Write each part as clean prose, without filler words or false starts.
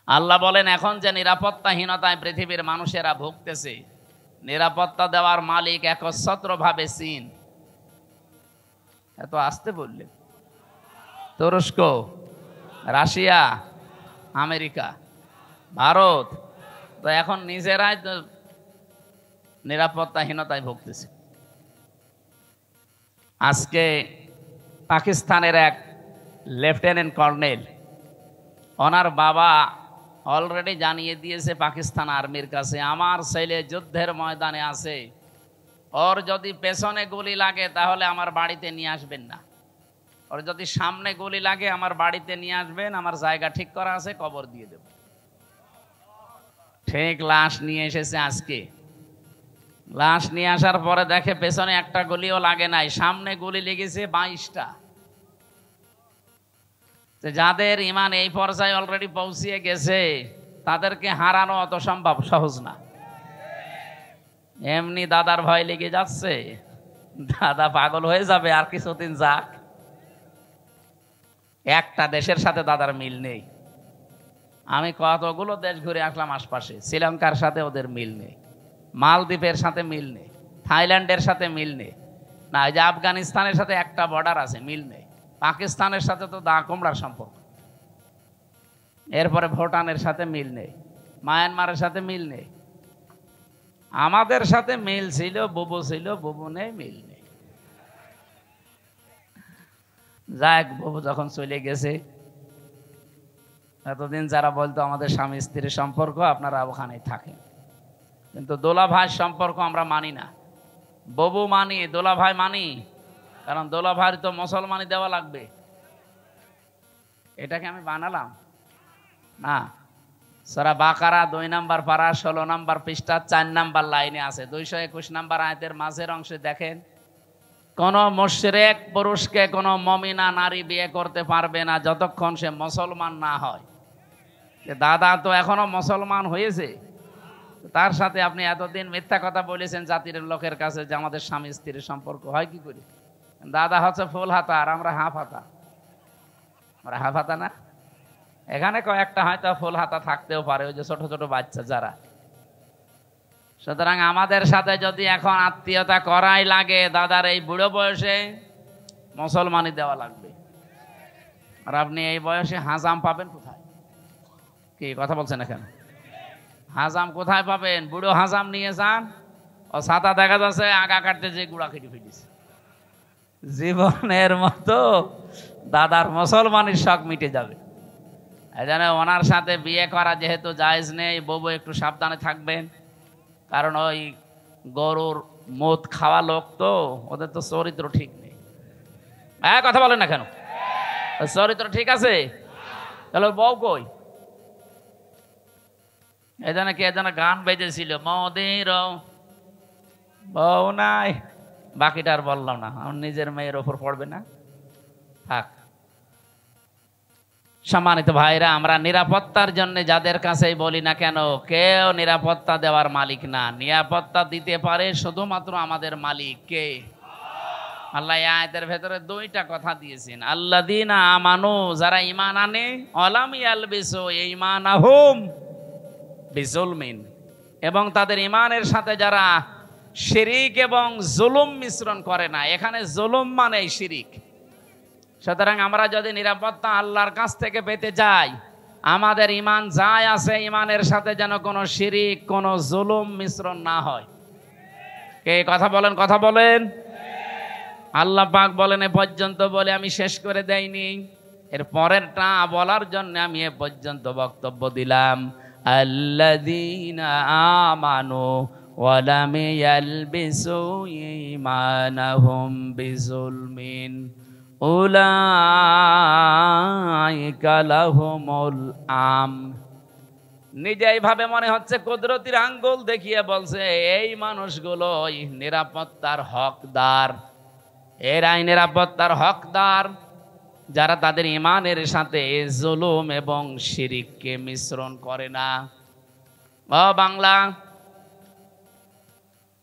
আল্লাহ বলেন, এখন যে নিরাপত্তাহীনতায় পৃথিবীর মানুষেরা ভুগতেছে, নিরাপত্তা দেওয়ার মালিক একচ্ছত্রভাবে চীন। এত আসতে বললেন? তুরস্ক, রাশিয়া, আমেরিকা, ভারত। তো এখন নিজেরাই তো নিরাপত্তাহীনতায় ভুগতেছে। আজকে পাকিস্তানের এক লেফটেন্যান্ট কর্নেল, ওনার বাবা অলরেডি জানিয়ে দিয়েছে পাকিস্তান আর্মির কাছে, আমার ছেলে যুদ্ধের ময়দানে আছে, ওর যদি পেছনে গুলি লাগে তাহলে আমার বাড়িতে নিয়ে আসবেন না, ওর যদি সামনে গুলি লাগে আমার বাড়িতে নিয়ে আসবেন, আমার জায়গা ঠিক করা আছে, কবর দিয়ে দেব। ঠিক লাশ নিয়ে এসেছে আজকে। লাশ নিয়ে আসার পরে দেখে পেছনে একটা গুলিও লাগে নাই, সামনে গুলি লেগেছে 22টা। যাদের ইমান এই পর্যায়ে অলরেডি পৌঁছিয়ে গেছে তাদেরকে হারানো অত সম্ভব সহজ না। এমনি দাদার ভয় লেগে যাচ্ছে, দাদা পাগল হয়ে যাবে আর কিছুদিন যাক। একটা দেশের সাথে দাদার মিল নেই। আমি কতগুলো দেশ ঘুরে আসলাম আশপাশে, শ্রীলঙ্কার সাথে ওদের মিল নেই, মালদ্বীপের সাথে মিল নেই, থাইল্যান্ডের সাথে মিল নেই, না ওই যে আফগানিস্তানের সাথে একটা বর্ডার আছে, মিল নেই। পাকিস্তানের সাথে তো দা কুমড়ার সম্পর্ক, এরপরে ভুটানের সাথে মিল নেই, মায়ানমারের সাথে মিল নেই। আমাদের সাথে মিল ছিল, বুবু ছিল, বুবু নেই, মিল নেই। যাক, বুবু যখন চলে গেছে, এতদিন যারা বলতো আমাদের স্বামী স্ত্রীর সম্পর্ক, আপনারা ওখানেই থাকেন, কিন্তু দোলা ভাইয়ের সম্পর্ক আমরা মানি না। বুবু মানি, দোলা ভাই মানি, কারণ দোলা ভাইয়ের তো মুসলমানি দেওয়া লাগবে। এটাকে আমি বানালাম না। সূরা বাকারা 2 নম্বর পারা 16 নম্বর পৃষ্ঠা 4 নম্বর লাইনে আছে, 221 নম্বর আয়াতের মাঝের অংশে দেখেন, কোন মুশরিক পুরুষকে কোন মুমিনা নারী বিয়ে করতে পারবে না যতক্ষণ সে মুসলমান না হয়। দাদা তো এখনো মুসলমান হয়েছে, তার সাথে আপনি এতদিন মিথ্যা কথা বলেছেন জাতির লোকের কাছে যে আমাদের স্বামী স্ত্রীর সম্পর্ক হয় কি করে। দাদা হচ্ছে ফুল হাতা আর আমরা হাফ হাতা। আমরা হাফ হাতা না, এখানে কয়েকটা হয়তো ফুল হাতা থাকতেও পারে, ওই যে ছোট ছোট বাচ্চা যারা। সুতরাং আমাদের সাথে যদি এখন আত্মীয়তা করাই লাগে, দাদার এই বুড়ো বয়সে মুসলমানি দেওয়া লাগবে। আর আপনি এই বয়সে হাজাম পাবেন কোথায়? কি কথা বলছেন এখানে? হাজাম কোথায় পাবেন? বুড়ো হাজাম নিয়ে যান, ও ছাতা দেখা যাচ্ছে আগা কাটতে যে গুড়া খেটে ফেলিছে। জীবনের মতো দাদার মুসলমানের শখ মিটে যাবে। এই জন্য ওনার সাথে বিয়ে করা যেহেতু জায়েজ নেই, বউ একটু সাবধানে থাকবেন, কারণ ওই গরুর মদ খাওয়া লোক তো, ওদের তো চরিত্র ঠিক নেই। হ্যাঁ, কথা বলেন না কেন? চরিত্র ঠিক আছে? তাহলে বউ কই? এখানে কে যেন গান বেজেছিল, মদের বউ নাই, বাকিটা আর বললাম না, আমার নিজের মেয়ের ওপর পড়বে না, থাক। সম্মানিত ভাইরা, আমরা নিরাপত্তার জন্য যাদের কাছেই বলি না কেন, কেউ নিরাপত্তা দেওয়ার মালিক না। নিরাপত্তা দিতে পারে শুধুমাত্র আমাদের মালিক কে? আল্লাহ আয়াতের ভেতরে 2টা কথা দিয়েছেন, আল্লাযীনা আমানু, যারা ঈমান আনে, ওয়ালাম ইয়ালবিসু ঈমানাহুম বিজুলমিন, এবং তাদের ঈমানের সাথে যারা শিরিক এবং জুলুম মিশ্রণ করে না। এখানে জুলুম মানে শিরিক। সুতরাং আমরা যদি নিরাপত্তা আল্লাহর কাছ থেকে পেতে যাই, আমাদের ঈমান যাই আছে, ঈমানের সাথে যেন কোনো শিরিক, কোনো জুলুম মিশ্রণ না হয়। কে কথা বলেন? কথা বলেন। আল্লাহ পাক বলেন, এ পর্যন্ত বলে আমি শেষ করে দেইনি, এর পরেরটা বলার জন্য আমি এ পর্যন্ত বক্তব্য দিলাম। আল্লাযীনা আমানু ওয়া লাম ইয়ালবিসু ঈমানাহুম বিজুলমিন উলাইকা লাহুমুল আমন। নিজে এইভাবে মনে হচ্ছে কুদরতির আঙ্গুল দেখিয়ে বলছে, এই মানুষগুলোই নিরাপত্তার হকদার। এরাই নিরাপত্তার হকদার যারা তাদের ঈমানের সাথে জুলুম এবং শিরিককে মিশ্রণ করে না। ও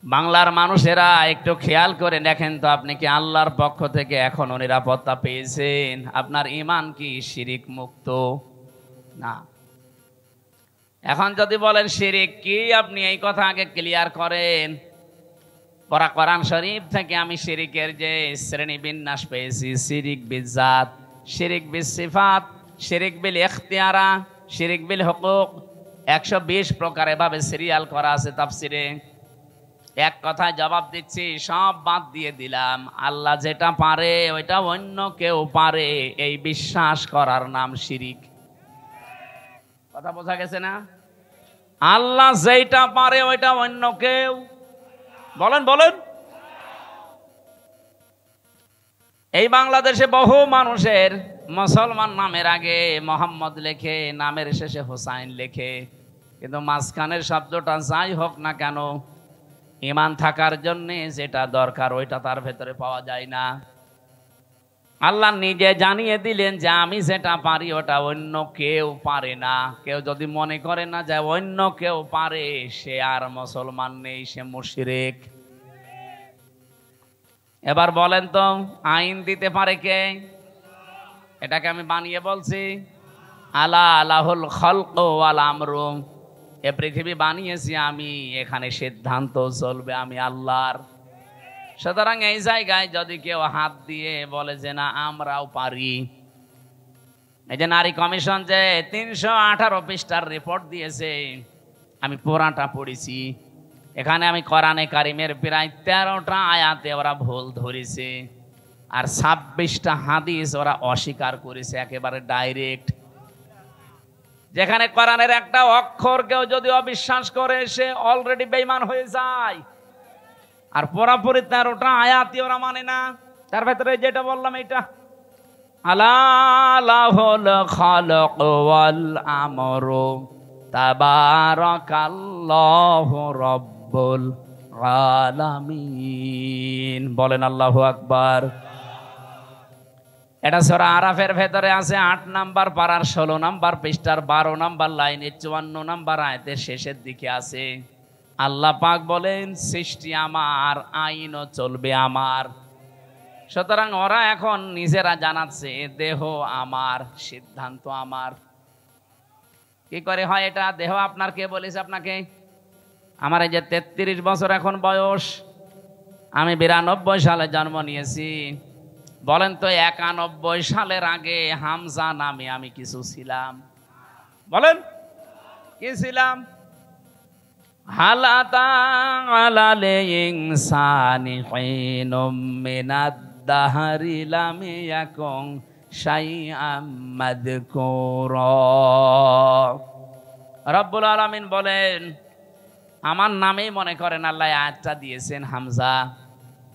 বাংলার মানুষেরা একটু খেয়াল করে দেখেন তো, আপনি কি আল্লাহর পক্ষ থেকে এখনো নিরাপত্তা পেয়েছেন? আপনার ঈমান কি শিরিক মুক্ত? না। এখন যদি বলেন শিরিক কি, আপনি এই কথা আগে ক্লিয়ার করেন। পরা কোরআন শরীফ থেকে আমি শিরিকের যে শ্রেণী বিন্যাস পেয়েছি, শিরিক বিল জাত, শিরিক বিল সিফাত, শিরিক বিল ইখতিয়ারা, শিরিক বিল হুকুক, 120 প্রকার এভাবে সিরিয়াল করা আছে তাফসিরে। এক কথায় জবাব দিচ্ছি, সব বাদ দিয়ে দিলাম। আল্লাহ যেটা পারে ওইটা অন্য কেউ পারে, এই বিশ্বাস করার নাম শিরিক। কথা বোঝা গেছে না? আল্লাহ যেটা পারে ওইটা অন্য কেউ, বলেন বলেন। এই বাংলাদেশে বহু মানুষের মুসলমান নামের আগে মোহাম্মদ লেখে, নামের শেষে হোসাইন লেখে, কিন্তু মাঝখানের শব্দটা যাই হোক না কেন, ঈমান থাকার জন্য যেটা দরকার ওইটা তার ভেতরে পাওয়া যায় না। আল্লাহ নিজে জানিয়ে দিলেন যে আমি যেটা পারি ওটা অন্য কেউ পারে না। কেউ যদি মনে করে না যে অন্য কেউ পারে, সে আর মুসলমান নেই, সে মুশরিক। এবার বলেন তো, আইন দিতে পারে কে? এটাকে আমি বানিয়ে বলছি? আলা আলাহুল খালক ওয়াল আমরু, এ পৃথিবী বানিয়েছি আমি, এখানে সিদ্ধান্ত চলবে আমি আল্লাহর। সুতরাং এই জায়গায় যদি কেউ হাত দিয়ে বলে যে না আমরাও পারি, এই যে নারী কমিশন যে 318 পৃষ্ঠার রিপোর্ট দিয়েছে, আমি পুরাটা পড়েছি। এখানে আমি কোরআনে কারিমের প্রায় 13টা আয়াতে ওরা ভুল ধরেছে, আর 26টা হাদিস ওরা অস্বীকার করেছে একেবারে ডাইরেক্ট। যেখানে কোরআনের একটা অক্ষর কেউ যদি অবিশ্বাস করে, সে অলরেডি বেঈমান হয়ে যায়। আর পুরাপুরি 13টা আয়াতই ওরা মানে না। তার ভেতরে যেটা বললাম এটা, আলা লাহুল খালাক ওয়াল আমরু তাবারাকাল্লাহু রাব্বুল আলামিন। বলেন আল্লাহু আকবার। এটা সূরা আরাফের ভেতরে আছে 8 নাম্বার পারার 16 নাম্বার পৃষ্ঠার 12 নাম্বার লাইনে 54 নাম্বার আয়াতের শেষের দিকে আছে। আল্লাহ পাক বলেন সৃষ্টি আমার, আইনও চলবে আমার। সুতরাং ওরা এখন নিজেরা জানাচ্ছে দেহ আমার, সিদ্ধান্ত আমার। কি করে হয় এটা? দেহ আপনার কে বলেছে আপনাকে? আমার এই যে 33 বছর এখন বয়স, আমি 92 সালে জন্ম নিয়েছি। বলেন তো 91 সালের আগে হামজা নামে আমি কিছু ছিলাম? বলেন কি ছিলাম? হাল আতা আলাল ইনসানি হিনুম মিনাদ দাহরি লাম ইয়াকুন শাইআম মাযকুরা। রব্বুল আলামিন বলেন, আমার নামেই মনে করেন আল্লাহ আয়াতটা দিয়েছেন হামজা।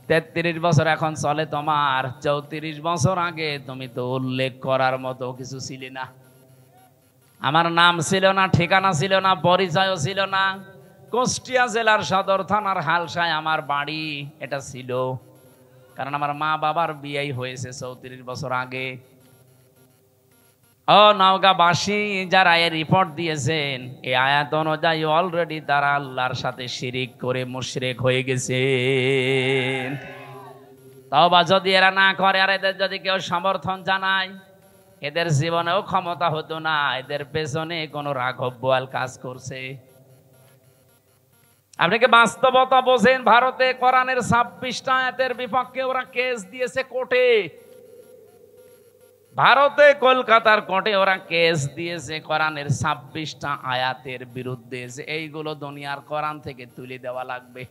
33 বছর এখন চলে তোমার, 34 বছর আগে তুমি তো উল্লেখ করার মতো কিছু ছিলে না। আমার নাম ছিল না, ঠিকানা ছিল না, পরিচয়ও ছিল না। কুষ্টিয়া জেলার সদর থানার হালসায় আমার বাড়ি, এটা ছিল। কারণ আমার মা বাবার বিয়ে হয়েছে 34 বছর আগে। ও নওগাঁবাসী যারা এই রিপোর্ট দিয়েছেন, এই আয়াত অনুযায়ী অলরেডি তারা আল্লাহর সাথে শিরিক করে মুশরিক হয়ে গেছে। তওবা যদি এরা না করে, আর এদের যদি কেউ সমর্থন জানায়, এদের জীবনেও ক্ষমতা হতো না। এদের পেছনে কোনো রাঘব বোয়াল কাজ করছে। আপনি কি বাস্তবতা বোঝেন? ভারতে কোরআনের 26টা আয়াতের বিপক্ষে ওরা কেস দিয়েছে কোর্টে। ভারতে কলকাতার কোর্টে ওরা কেস দিয়েছে কোরআনের 26টা আয়াতের বিরুদ্ধে, যে এইগুলো দুনিয়ার কোরআন থেকে তুলে দেওয়া লাগবে।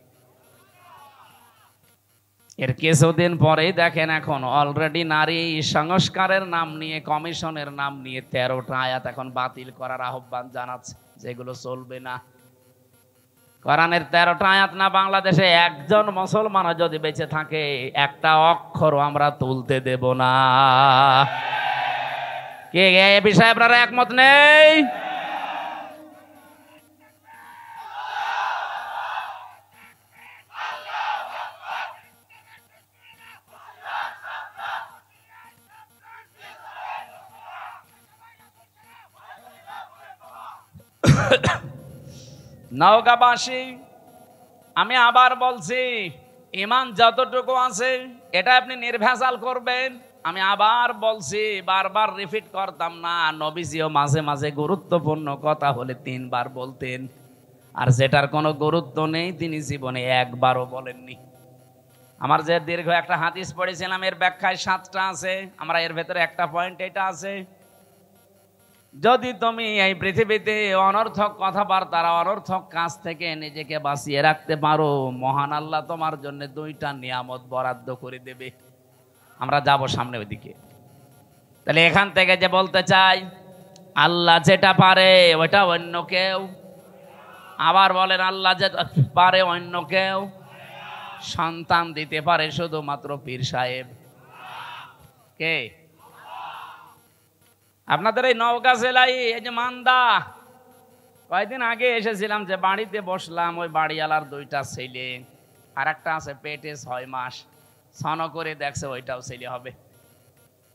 এর কিছুদিন পরেই দেখেন এখন অলরেডি নারী সংস্কারের নাম নিয়ে, কমিশনের নাম নিয়ে 13টা আয়াত এখন বাতিল করার আহ্বান জানাচ্ছে, যেগুলো চলবে না। কোরআনের 13টা আয়াত না বাংলাদেশে একজন মুসলমান যদি বেঁচে থাকে, একটা অক্ষরও আমরা তুলতে দেব না। কে এই বিষয়ে আপনারা একমত নেই? নওগাঁবাসী, আমি আবার বলছি, ঈমান যতটুকু আছে এটা আপনি নির্ভেজাল করবেন, আমি আবার বলছি, বারবার রিপিট করতাম না। নবীজিও মাঝে মাঝে গুরুত্বপূর্ণ কথা হলে 3 বার বলতেন, আর যেটার কোনো গুরুত্ব নেই তিনি জীবনে একবারও বলেননি। আমার যে দীর্ঘ একটা হাদিস পড়েছিলাম, এর ব্যাখ্যায় 7টা আছে, আমরা এর ভেতরে একটা পয়েন্ট এটা আছে, যদি তুমি এই পৃথিবীতে অনর্থক কথাবার্তা, অনর্থক কাজ থেকে নিজেকে বাঁচিয়ে রাখতে পারো, মহান আল্লাহ তোমার জন্য 2টা নিয়ামত বরাদ্দ করে দেবে। আমরা যাব সামনে ওইদিকে। তাহলে এখান থেকে যে বলতে চাই, আল্লাহ যেটা পারে ওটা অন্য কেউ, আবার বলেন আল্লাহ যেটা পারে অন্য কেউ, সন্তান দিতে পারে শুধুমাত্র পীর সাহেব। কে? আপনাদের এই নওগাঁ জেলায় এই যে মান্দা, কয়েকদিন আগে এসেছিলাম, যে বাড়িতে বসলাম, ওই বাড়িওয়ালার 2টা ছেলে, আর একটা আছে পেটে 6 মাস, ছন করে দেখছে ওইটাও ছেলে হবে।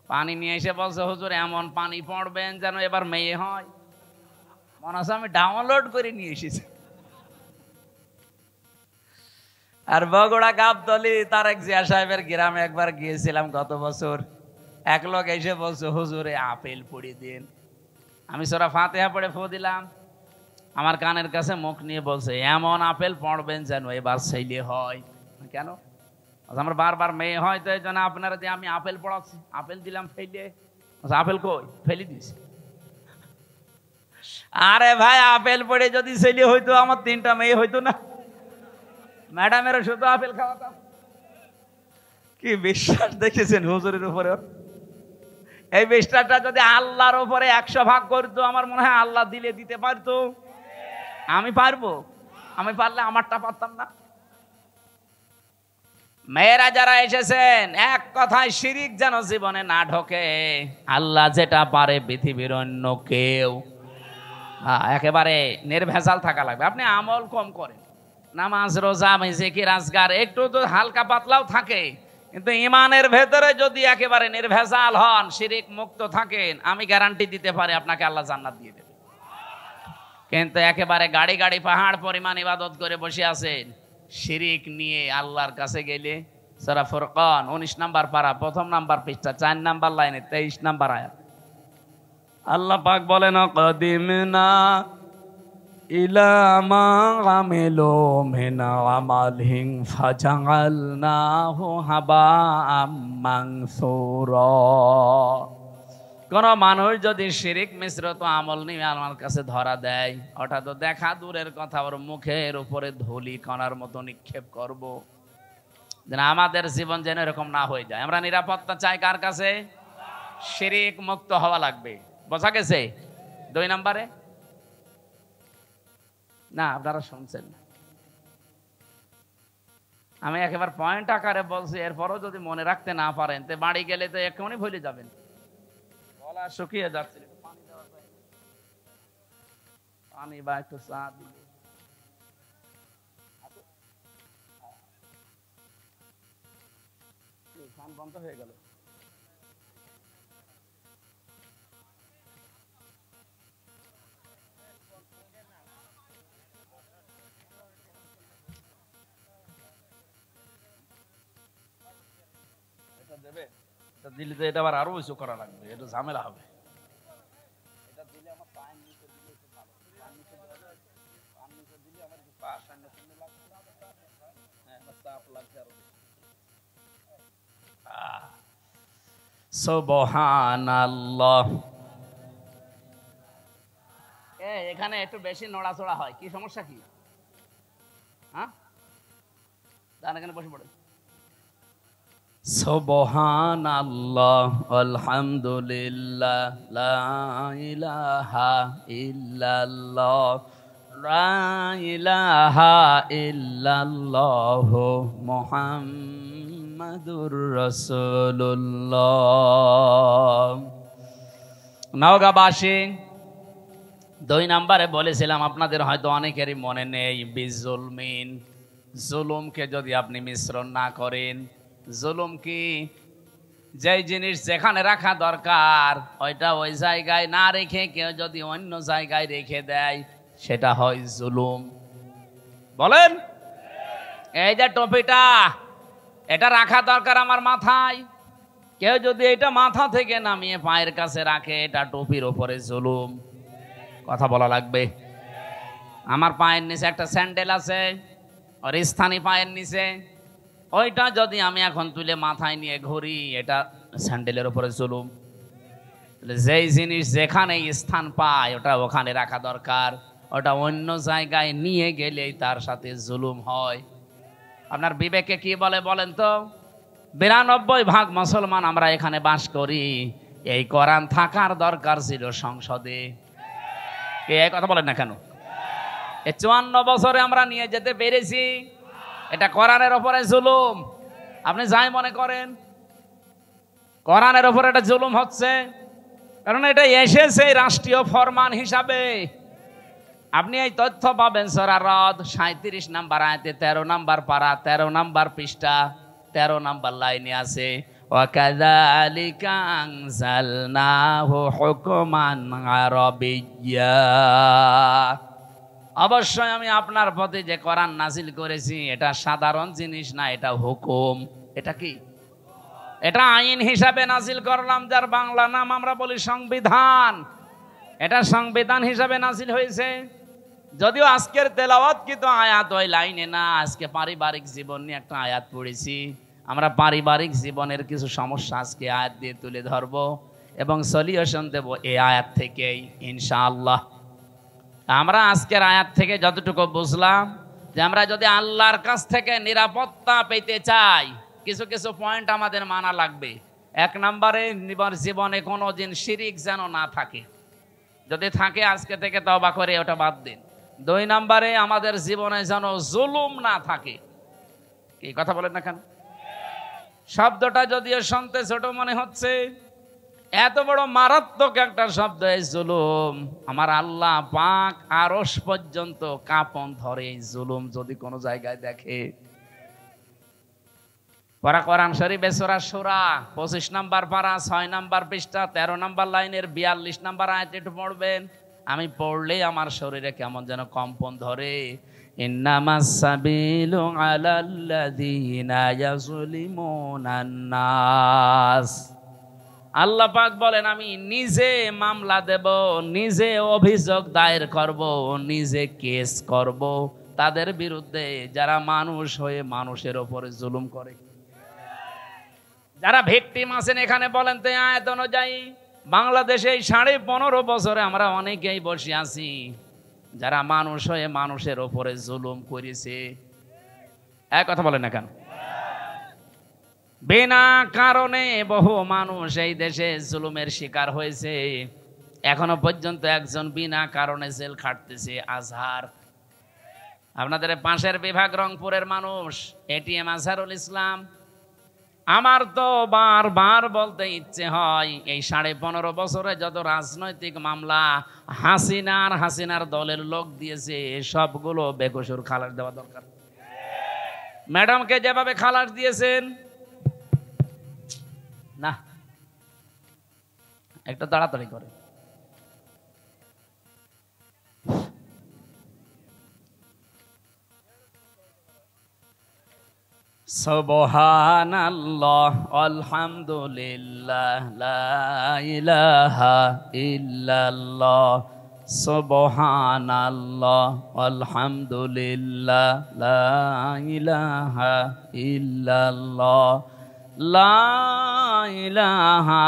পানি নিয়ে এসে বলছে, হুজুর এমন পানি পড়বেন যেন এবার মেয়ে হয়। মনে হচ্ছে আমি ডাউনলোড করে নিয়ে এসেছি। আর বগুড়া গাবতলী তারেক জিয়া সাহেবের গ্রামে একবার গিয়েছিলাম গত বছর, এক লোক এসে বলছে, হুজুরে আপেল পড়ে দিন। আমি সূরা ফাতিহা পড়ে ফু দিলাম, আমার কানের কাছে মুখ নিয়ে বলছে, এমন আপেল পড়বেন যেন এবার ছেলে হয়। কেন? আমার বারবার মেয়ে হয়, তো এই জন্য আপনারা দিয়ে আমি আপেল পড়াচ্ছি। আপেল দিলাম ফেলে, আপেল কই? ফেলে দিয়েছি। আরে ভাই, আপেল পড়ে যদি ছেলে হইতো আমার 3টা মেয়ে হইতো না? ম্যাডামেরও শুধু আপেল খাওয়াতাম। কি বিশ্বাস দেখেছেন হুজুরের উপরে? এই বিশ্বাসটা যদি আল্লাহর উপরে 100 ভাগ করতো, আমার মনে হয় আল্লাহ দিলে দিতে পারতো। আমি পারবো? আমি পারলে আমারটা পারতাম না? মেয়েরা যারা এসেছেন, এক কথায় শিরিক যেন জীবনে না ঢোকে। আল্লাহ যেটা পারে পৃথিবীর অন্য কেউ। একেবারে নির্ভেজাল থাকা লাগবে। আপনি আমল কম করেন, নামাজ রোজা জিকির আজকার একটু তো হালকা পাতলাও থাকে, কিন্তু ইমানের ভেতরে যদি একেবারে নির্ভেজাল হন, শিরিক মুক্ত থাকেন, আমি গ্যারান্টি দিতে পারি আপনাকে আল্লাহ জান্নাত দিয়ে দেবে। কিন্তু একেবারে গাড়ি গাড়ি পাহাড় পরিমাণ ইবাদত করে বসে আছেন, শিরিক নিয়ে আল্লাহর কাছে গেলে, সূরা ফুরকান 19 নম্বর পারা 1ম নাম্বার পৃষ্ঠা 4 নাম্বার লাইনে 23 নাম্বার আয়াত, আল্লাহ পাক বলেন, কাদিমনা ইলা মা আমিলু মিন আমালিন ফাজাআলনাহু হাবাআম মানসুরা। কোন মানুষ যদি শিরিক মিশ্রিত আমল নিয়ে আমার কাছে ধরা দেয়, ওটা তো দেখা দূরের কথা, ওর মুখের উপরে ধুলি কণার মতো নিক্ষেপ করব, যেন আমাদের জীবন যেন এরকম না হয়ে যায়। আমরা নিরাপত্তা চাই কার কাছে? শিরিক মুক্ত হওয়া লাগবে। বোঝা গেছে? 2 নম্বরে না, আপনারা শুনছেন না, আমি একেবারে পয়েন্ট আকারে বলছি, এরপরও যদি মনে রাখতে না পারেন, তো বাড়ি গেলে তো এখনই ভুলে যাবেন। গলা শুকিয়ে যাচ্ছে, পানি বা একটু চা দিলে। ফ্যান বন্ধ হয়ে গেল। দেবে এটা দিলে তো এটা আবার আরো কিছু করা লাগবে, এটা ঝামেলা হবে। এটা দিলে আমার টাইম নিতে দিলে একটু ভালো, টাইম নিতে দিলে, টাইম নিতে দিলে আমার একটু পাস আর নিতে লাগবে, হ্যাঁ আমার চাপ লাগবে আরো। সুবহানাল্লাহ। এখানে একটু বেশি নড়াচড়া হয়, কি সমস্যা কি? হ্যাঁ, এখানে বসে পড়ে। সুবহানাল্লাহ, আলহামদুলিল্লাহ, লা ইলাহা ইল্লাল্লাহ, লা ইলাহা ইল্লাল্লাহ, মুহাম্মাদুর রাসূলুল্লাহ। নওগাঁবাসী, 2 নম্বরে বলেছিলাম, আপনাদের হয়তো অনেকেরই মনে নেই, বিজুলমিন, জুলুমকে যদি আপনি মিশ্রণ না করেন। জুলুম কি? যেই জিনিস যেখানে রাখা দরকার ওইটা ওই জায়গায় না রেখে কেউ যদি অন্য জায়গায় রেখে দেয়, সেটা হয় জুলুম। বলেন, এই যে টপিটা, এটা রাখা দরকার আমার মাথায়, কেউ যদি এটা মাথা থেকে নামিয়ে পায়ের কাছে রাখে, এটা টুপির ওপরে জুলুম। কথা বলা লাগবে। আমার পায়ের নিচে একটা স্যান্ডেল আছে, ওর স্থানী পায়ের নিচে, ওইটা যদি আমি এখন তুলে মাথায় নিয়ে ঘুরি, এটা স্যান্ডেলের উপরে জুলুম। যেই জিনিস যেখানে স্থান পায় ওটা ওখানে রাখা দরকার, ওটা অন্য জায়গায় নিয়ে গেলেই তার সাথে জুলুম হয়। আপনার বিবেকে কি বলে বলেন তো? 92% মুসলমান আমরা এখানে বাস করি, এই কোরআন থাকার দরকার ছিল সংসদে। কে এই কথা বলেন না কেন? এই 54 বছরে আমরা নিয়ে যেতে পেরেছি, এটা কোরআনের ওপরে জুলুম। আপনি যাই মনে করেন, কোরআনের ওপরে এটা জুলুম হচ্ছে, কারণ এটা এসেছে রাষ্ট্রীয় ফরমান হিসাবে। আপনি এই তথ্য পাবেন সূরা রদ 37 নম্বর আয়াতে 13 নম্বর পারা 13 নম্বর পৃষ্ঠা 13 নম্বর লাইনে আছে, ওয়াকাযালিকা আনজালনাহু হুকমান আরাবিয়্যা। অবশ্যই আমি আপনার পথে যে কোরআন নাজিল করেছি এটা সাধারণ জিনিস না, এটা হুকুম। এটা কি? এটা আইন হিসাবে নাজিল করলাম, যার বাংলা নাম আমরা বলি সংবিধান। এটা সংবিধান হিসাবে নাজিল হয়েছে। যদিও আজকের তেলাওয়াত কিন্তু আয়াত ওই লাইনে না, আজকে পারিবারিক জীবন নিয়ে একটা আয়াত পড়েছি। আমরা পারিবারিক জীবনের কিছু সমস্যা আজকে আয়াত দিয়ে তুলে ধরবো এবং সলিউশন দেব এই আয়াত থেকেই ইনশাআল্লাহ। আমরা আজকের আয়াত থেকে যতটুকু বুঝলাম যে আমরা যদি আল্লাহর কাছ থেকে নিরাপত্তা পেতে চাই, কিছু কিছু পয়েন্ট আমাদের মানা লাগবে। 1 নম্বরে জীবনে কোনো দিন শিরিক যেন না থাকে, যদি থাকে আজকে থেকে তওবা করে ওটা বাদ দিন। 2 নম্বরে আমাদের জীবনে যেন জুলুম না থাকে। কি কথা বলেন না কেন? শব্দটা যদিও শুনতে ছোট মনে হচ্ছে, এত বড় মারাত্মক একটা শব্দ এই জুলুম। আমার আল্লাহ পাক আরশ পর্যন্ত কাঁপন ধরে এই জুলুম যদি কোনো জায়গায় দেখে। পড়া কোরআন শরীফে সূরা শূরা 25 নম্বর পারা 6 নম্বর পৃষ্ঠা 13 নম্বর লাইনের 42 নম্বর আয়াত একটু পড়বেন। আমি পড়লেই আমার শরীরে কেমন যেন কম্পন ধরে। ইন্নামাস সাবিলু আলাল্লাযীনা ইয়াজলিমুনান নাস। আল্লাহ পাক বলেন, আমি নিজে মামলা দেব, নিজে অভিযোগ দায়ের করব, নিজে কেস করব তাদের বিরুদ্ধে যারা মানুষ হয়ে মানুষের উপরে জুলুম করে। যারা ভিকটিম আছেন এখানে বলেন তো, আয়াত অনুযায়ী বাংলাদেশে এই 15.5 বছরে আমরা অনেকেই বসে আছি যারা মানুষ হয়ে মানুষের উপরে জুলুম করেছে। এক কথা বলেন না কেন? বিনা কারণে বহু মানুষ এই দেশে জুলুমের শিকার হয়েছে। এখনো পর্যন্ত একজন বিনা কারণে জেল খাটতেছে, আজহার। আপনাদের পাশের বিভাগ রংপুরের মানুষ এটিএম আজহারুল ইসলাম। আমার তো বারবার বলতে ইচ্ছে হয়, এই 15.5 বছরে যত রাজনৈতিক মামলা হাসিনার দলের লোক দিয়েছে সবগুলো বেকসুর খালাস দেওয়া দরকার। ম্যাডামকে যেভাবে খালাস দিয়েছেন, না একটু তাড়াতাড়ি করে। সুবহানাল্লাহ আলহামদুলিল্লাহ লা ইলাহা ইল্লাল্লাহ। সুবহানাল্লাহ আলহামদুলিল্লাহ লা ইলাহা ইল্লাল্লাহ। লা ইলাহা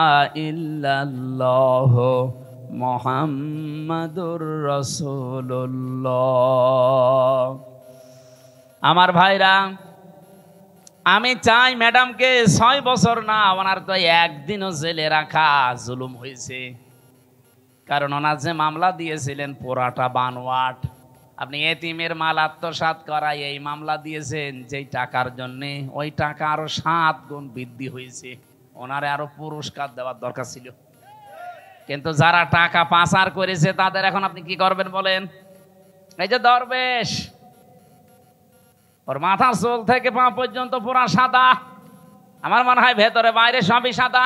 ইল্লাল্লাহ মুহাম্মাদুর রাসূলুল্লাহ। আমার ভাইরা, আমি চাই ম্যাডামকে 6 বছর না, ওনার তো একদিনও জেলে রাখা জুলুম হয়েছে। কারণ ওনার যে মামলা দিয়েছিলেন পুরাটা বানোয়াট। আপনি এতিমের মাল আত্মসাৎ করায় এই মামলা দিয়েছেন যেই টাকার জন্যে, ওই টাকা আরো 7 গুণ বৃদ্ধি হয়েছে। ওনারে আরো পুরস্কার দেওয়ার দরকার ছিল। কিন্তু যারা টাকা পাচার করেছে তাদের এখন আপনি কি করবেন বলেন? এই যে দরবেশ, ওর মাথার চুল থেকে পা পর্যন্ত পুরা সাদা, আমার মনে হয় ভেতরে বাইরে সবই সাদা।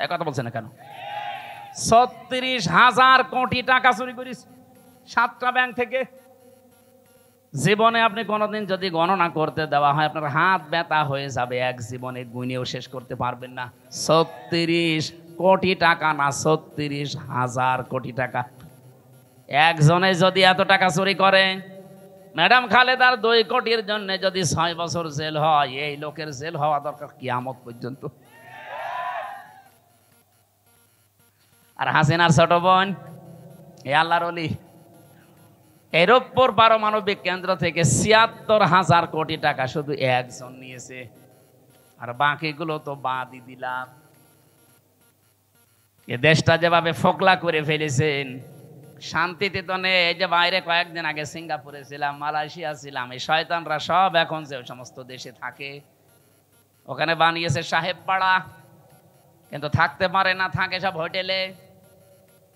এক কথা বলছে না কেন? 36,000 কোটি টাকা চুরি করিস 7টা ব্যাংক থেকে। জীবনে আপনি কোনোদিন যদি গণনা করতে দেওয়া হয় আপনার হাত ব্যথা হয়ে যাবে, এক জীবনে গুণেও শেষ করতে পারবেন না। ৩৬ কোটি টাকা না, ৩৬,০০০ কোটি টাকা। একজনে যদি এত টাকা চুরি করে, ম্যাডাম খালেদার ২ কোটির জন্য যদি ৬ বছর জেল হয়, এই লোকের জেল হওয়া দরকার কিয়ামত পর্যন্ত। আর হাসিনার ছোট বোন এ আল্লাহর ওলি, এরপর পারমাণবিক কেন্দ্র থেকে ৭৬,০০০ কোটি টাকা শুধু একজন নিয়েছে, আর বাকিগুলো তো বাদই দিলাম। এ দেশটা যেভাবে ফোকলা করে ফেলেছেন, শান্তিতে তো নেই। এই যে বাইরে কয়েকদিন আগে সিঙ্গাপুরে ছিলাম, মালয়েশিয়া ছিলাম, এই শয়তানরা সব এখন যে সমস্ত দেশে থাকে, ওখানে বানিয়েছে সাহেব পাড়া, কিন্তু থাকতে পারে না, থাকে সব হোটেলে।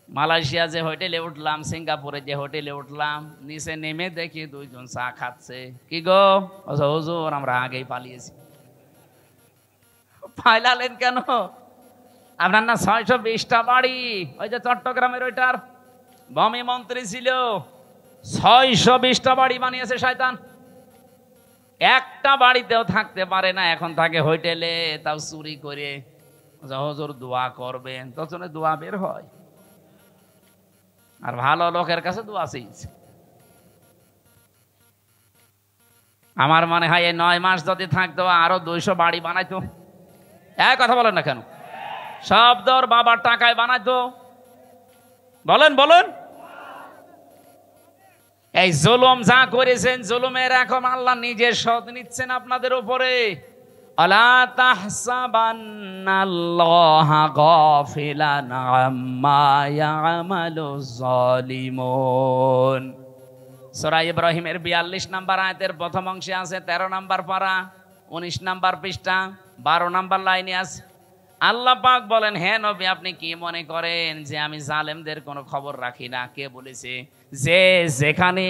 মালয়েশিয়া যে হোটেলে উঠলাম, সিঙ্গাপুরে যে হোটেলে উঠলাম, নিচে নেমে দেখি ২ জন চা খাচ্ছে। কি গো? হুজুর আমরা আগেই পালিয়েছি। পালালেন কেন? আপনার না ৬২০টা বাড়ি, ওই যে চট্টগ্রামের ওইটার ভূমি মন্ত্রী ছিল, ৬২০টা বাড়ি বানিয়েছে শয়তান। একটা বাড়িতেও থাকতে পারে না, এখন থাকে হোটেলে, তাও চুরি করে। হুজুর দোয়া করবেন, তখন দোয়া বের হয়, আর ভালো লোকের কাছে দোয়া চেয়েছে। আমার মনে হয় এই ৯ মাস যদি থাকতো আরো ২০০ বাড়ি বানাইতো। এক কথা বলেন না কেন? সব দর বাবার টাকায় বানাইতো। বলেন বলেন। এই জুলুম যা করেছেন, জুলুমের এখন আল্লাহ নিজে শোধ নিচ্ছেন আপনাদের উপরে। আলা তাহসাবান্নাল্লাহা গাফিলান আম্মা ইয়ামালুজ জালিমুন। সূরা ইব্রাহিমের ৪২ নম্বর আয়াতের প্রথম অংশে আছে, ১৩ নম্বর পারা, ১৯ নম্বর পৃষ্ঠা, ১২ নম্বর লাইনে আছে। আল্লাহ পাক বলেন, হে নবী আপনি কি মনে করেন যে আমি জালেমদের কোনো খবর রাখি না? কে বলেছে? যে যেখানে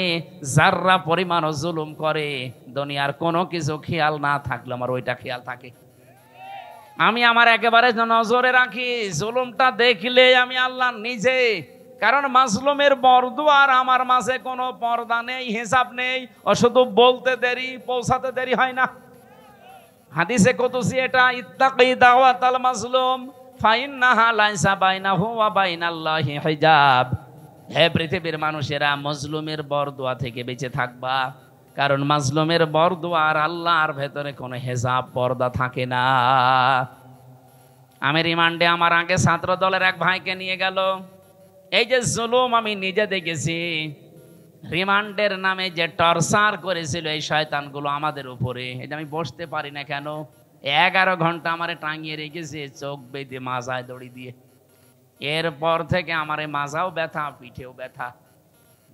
যাররা পরিমাণ জুলুম করে, দুনিয়ার কোনো কিছু খেয়াল না থাকলে আমার ওইটা খেয়াল থাকে। আমি আমার একেবারে নজরে রাখি, জুলুমটা দেখলে আমি আল্লাহ নিজে। কারণ মাজলুমের বরদুয়ার আমার মাঝে কোনো পর্দা নেই, হিসাব নেই, ও শুধু বলতে দেরি, পৌঁছাতে দেরি হয় না। হাদিসে কুদসি এটা, ইত্তাকি দাওয়াতাল মাজলুম ফাইন্নাহা লাইসা বাইনাহু ওয়া বাইনাল্লাহি হিজাব। হে পৃথিবীর মানুষেরা, মাজলুমের বরদুয়া থেকে বেঁচে থাকবা, কারণ মাজলুমের বরদুয়া আর আল্লাহর ভেতরে কোনো হিজাব, পর্দা থাকে না। আমি রিমান্ডে আমার আগে ছাত্র দলের এক ভাইকে নিয়ে গেল। এই যে জুলুম আমি নিজে দেখেছি, রিমান্ডের নামে যে টর্চার করেছিল এই শয়তানগুলো আমাদের উপরে, এই যে আমি বসতে পারি না কেন, 11 ঘন্টা আমারে টাঙিয়ে রেখেছে চোখ বেঁধে, মাজায় দড়ি দিয়ে। এরপর থেকে আমার মাজাও ব্যথা, পিঠেও ব্যথা।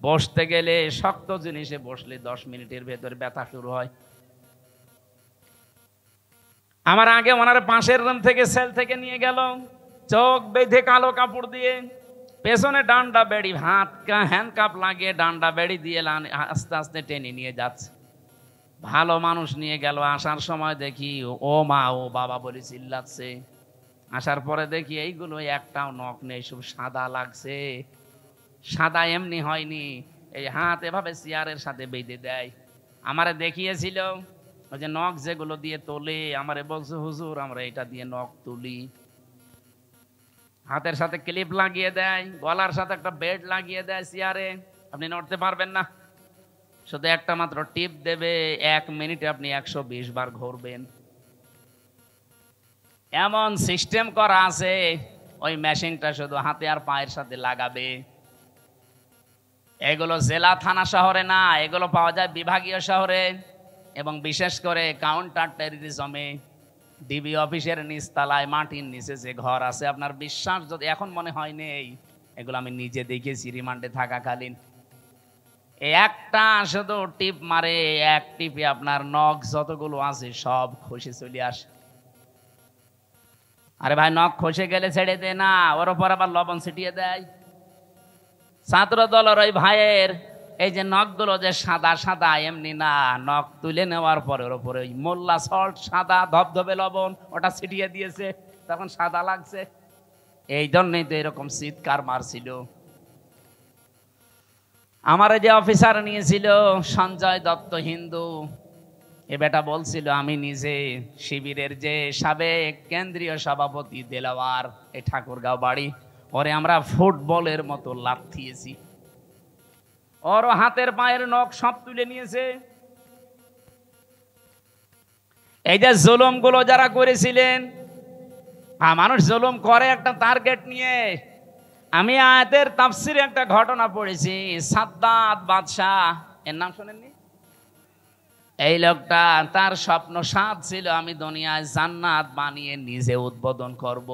বসতে গেলে শক্ত জিনিসে বসলে 10 মিনিটের ভেতরে ব্যথা শুরু হয়। আমার আগে ওনার পাশের রুম থেকে, সেল থেকে নিয়ে গেল, চোখ বেঁধে কালো কাপড় দিয়ে, পেছনে ডান্ডা বেড়ি, হ্যান্ডকাপ লাগিয়ে ডান্ডা বেড়ি দিয়ে আস্তে আস্তে টেনে নিয়ে যাচ্ছে। ভালো মানুষ নিয়ে গেল, আসার সময় দেখি ও মা ও বাবা বলে চিল্লাচ্ছে। আসার পরে দেখি এইগুলো একটাও নখ নেই, সব সাদা লাগছে। সাদা এমনি হয়নি, এই হাত এভাবে চেয়ারের সাথে বেঁধে দেয়। আমারে দেখিয়েছিল ওই যে নখ যেগুলো দিয়ে তোলে, আমারে বলছে হুজুর আমরা এটা দিয়ে নখ তুলি। হাতের সাথে ক্লিপ লাগিয়ে দেয়, গলার সাথে একটা বেল্ট লাগিয়ে দেয় চেয়ারে, আপনি নড়তে পারবেন না, শুধু একটা মাত্র টিপ দেবে, 1 মিনিটে আপনি 120 বার ঘুরবেন। এমন সিস্টেম করা আছে, ওই মেশিনটা শুধু হাতে আর পায়ের সাথে লাগাবে। এগুলো জেলা থানা শহরে না, এগুলো পাওয়া যায় বিভাগীয় শহরে, এবং বিশেষ করে কাউন্টার টেররিজমে ডিবি অফিসের নিচতলায় মাটির নিচে যে ঘর আছে, আপনার বিশ্বাস যদি এখন মনে হয় নেই, এগুলো আমি নিজে দেখেছি রিমান্ডে থাকাকালীন। একটা শুধু টিপ মারে, এক টিপে আপনার নখ যতগুলো আছে সব খসে চলে আসে। আরে ভাই, নখ খসে গেলে ছেড়ে দে না, ওর উপর আবার লবণ ছিটিয়ে দেয়। ছাত্র দলের ওই ভাইয়ের এই যে নখগুলো যে সাদা সাদা এমনি না, নখ তুলে নেওয়ার পরে ওর উপরে ওই মোল্লা সল্ট, সাদা ধবধবে লবণ, ওটা ছিটিয়ে দিয়েছে, তখন সাদা লাগছে। এই জন্যই তো এরকম চিৎকার মারছিল। আমার যে অফিসার নিয়েছিল সঞ্জয় দত্ত হিন্দু, এ বেটা বলছিল আমি নিজে শিবিরের যে সাবেক কেন্দ্রীয় সভাপতি দেলাওয়ার, এই ঠাকুরগাঁও বাড়ি, ওরে আমরা ফুটবলের মতো লাথিয়েছি, ওর হাতের পায়ের নখ সব তুলে নিয়েছে। এই যে জুলুম গুলো যারা করেছিলেন, মানুষ জুলুম করে একটা টার্গেট নিয়ে। আমি আয়াতের তাফসিরে একটা ঘটনা পড়েছি, সাদ্দাত বাদশাহ, এর নাম শোনেননি? এই লোকটা, তার স্বপ্ন সাদ ছিল আমি দুনিয়ায় জান্নাত বানিয়ে নিজে উদ্বোধন করব,